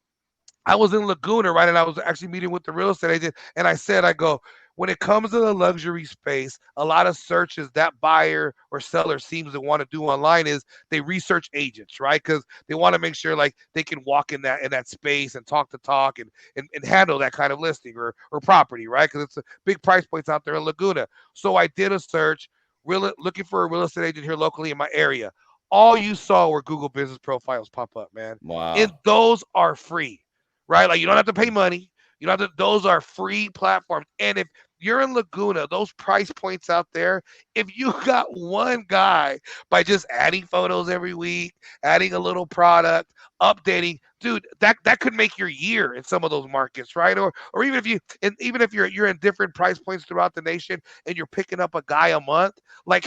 Speaker 3: I was in Laguna, right? And I was actually meeting with the real estate agent. And I go, when it comes to the luxury space, a lot of searches that buyer or seller seems to want to do online is they research agents, right? Because they want to make sure like they can walk in that space and talk and handle that kind of listing or property, right? Because it's a big price points out there in Laguna. So I did a search, looking for a real estate agent here locally in my area. All you saw were Google business profiles pop up, man. And
Speaker 2: Wow.
Speaker 3: those are free, right? Like you don't have to pay money. You know, those are free platforms. And if you're in Laguna, those price points out there, if you got one guy by just adding photos every week, adding a little product, updating, dude, that could make your year in some of those markets, right? Or even if you're in different price points throughout the nation and you're picking up a guy a month, like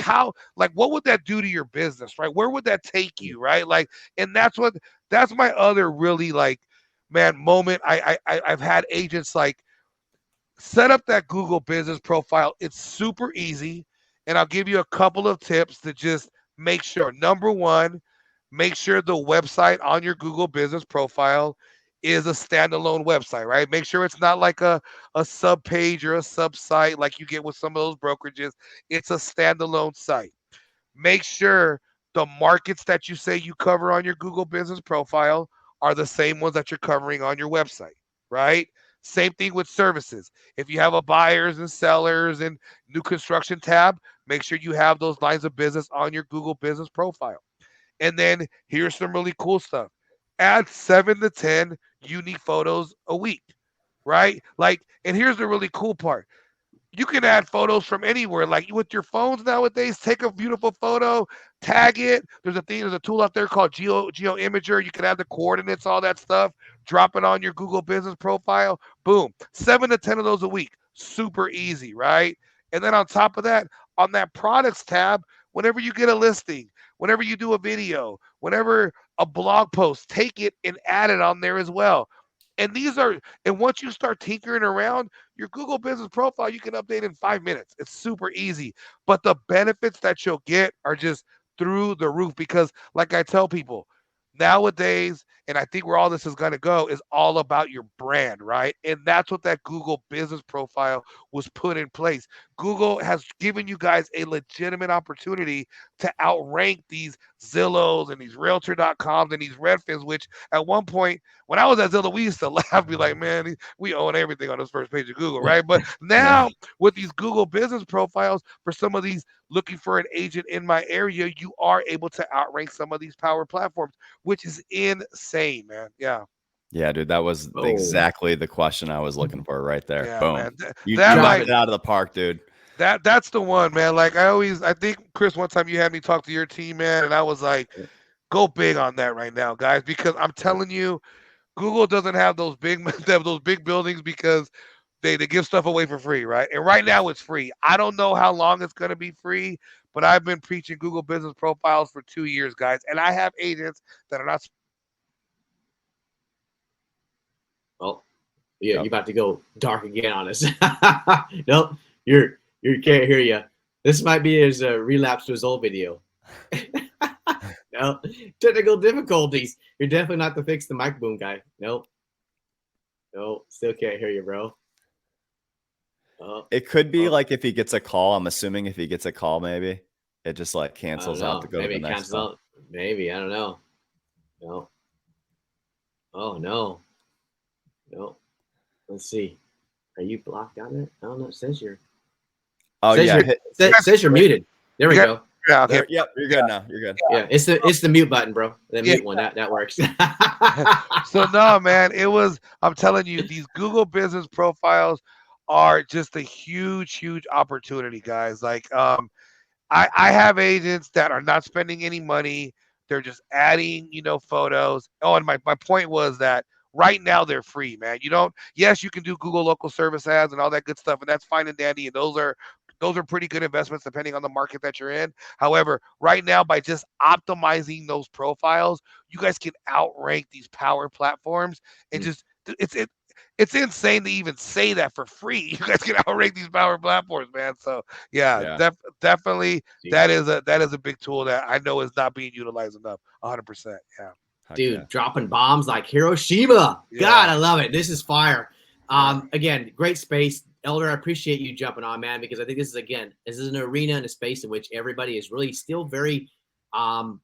Speaker 3: what would that do to your business, right? Where would that take you, right? Like, and that's my other really like, man, moment. I've had agents like set up that Google business profile. It's super easy. And I'll give you a couple of tips to just make sure. Number one, make sure the website on your Google business profile is a standalone website, right? Make sure it's not like a sub page or a sub site like you get with some of those brokerages. It's a standalone site. Make sure the markets that you say you cover on your Google business profile are the same ones that you're covering on your website, right? Same thing with services. If you have a buyers and sellers and new construction tab, make sure you have those lines of business on your Google business profile. And then here's some really cool stuff. Add 7 to 10 unique photos a week, right? Like, and here's the really cool part. you can add photos from anywhere. Like with your phones nowadays, take a beautiful photo, tag it. There's a tool out there called Geo Imager. You can add the coordinates, all that stuff, drop it on your Google business profile. Boom. 7 to 10 of those a week. Super easy, right? And then on top of that, on that products tab, whenever you get a listing, whenever you do a video, whenever a blog post, take it and add it on there as well. And once you start tinkering around, your Google business profile, you can update in 5 minutes. It's super easy. But the benefits that you'll get are just through the roof because, like I tell people, nowadays, and I think where all this is going to go is all about your brand, right? And that's what that Google business profile was put in place. Google has given you guys a legitimate opportunity to outrank these Zillows and these Realtor.coms and these Redfins, which at one point, when I was at Zillow, we used to laugh, be like, man, we own everything on this first page of Google, right? But now with these Google business profiles, for some of these looking for an agent in my area, you are able to outrank some of these power platforms, which is insane, man. Yeah.
Speaker 2: Yeah, dude, that was exactly the question I was looking for right there.
Speaker 3: Yeah,
Speaker 2: Boom.
Speaker 3: man.
Speaker 2: You dropped it out of the park, dude.
Speaker 3: That's the one, man. Like I think, Chris, one time you had me talk to your team, man, and I was like, go big on that right now, guys, because I'm telling you, Google doesn't have those big buildings because they give stuff away for free, right? And right now it's free. I don't know how long it's going to be free, but I've been preaching Google business profiles for 2 years, guys, and I have agents that are not.
Speaker 1: Oh, yeah, you're about to go dark again on us. Nope, you can't hear you. This might be his relapse to his old video. No, technical difficulties. You're definitely not the fix the mic boom guy. Nope. No, still can't hear you, bro.
Speaker 2: It could be like if he gets a call. I'm assuming if he gets a call, maybe it just like cancels out to go to the next one.
Speaker 1: Maybe, I don't know. No. Oh no. No. Let's see. Are you blocked on it? I don't know. It says you're.
Speaker 2: Oh yeah.
Speaker 1: It says you're muted. There we go.
Speaker 3: Yeah, okay.
Speaker 2: Yep, you're good now. You're good.
Speaker 1: Yeah, it's the mute button, bro. The mute one that works.
Speaker 3: So no, man, I'm telling you, these Google business profiles are just a huge opportunity, guys. Like I have agents that are not spending any money. They're just adding, photos. Oh, and my point was that right now they're free, man. Yes, you can do Google local service ads and all that good stuff, and that's fine and dandy, and those are pretty good investments depending on the market that you're in. However, right now, by just optimizing those profiles, you guys can outrank these power platforms and just it's insane to even say that for free. You guys can outrank these power platforms, man. So definitely that is a big tool that I know is not being utilized enough. 100%. Yeah.
Speaker 1: Dude, dropping bombs like Hiroshima.
Speaker 3: Yeah.
Speaker 1: God, I love it. This is fire. Again, great space. Elder, I appreciate you jumping on, man, because I think this is an arena and a space in which everybody is really still very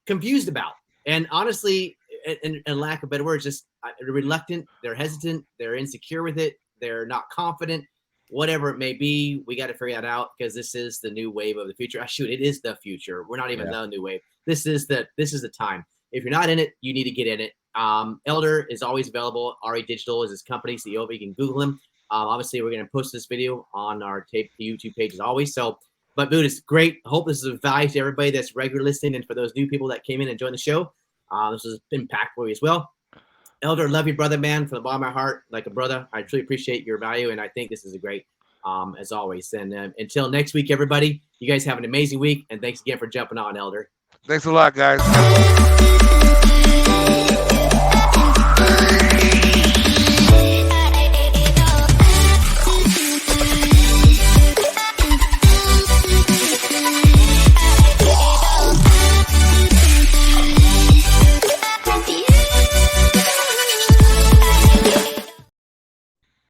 Speaker 1: confused about. And honestly, in lack of better words, just reluctant, they're hesitant, they're insecure with it, they're not confident, whatever it may be. We got to figure that out because this is the new wave of the future. It is the future. We're not even the new wave. This is the time. If you're not in it, you need to get in it. Elder is always available. RE Digital is his company, CEO. You can Google him. Obviously, we're going to post this video on our YouTube page as always. So, but dude, it's great. I hope this is of value to everybody that's regular listening, and for those new people that came in and joined the show, this has been impactful for you as well. Elder, love you, brother, man, from the bottom of my heart, like a brother. I truly appreciate your value, and I think this is a great, as always. And until next week, everybody, you guys have an amazing week, and thanks again for jumping on, Elder.
Speaker 3: Thanks a lot, guys.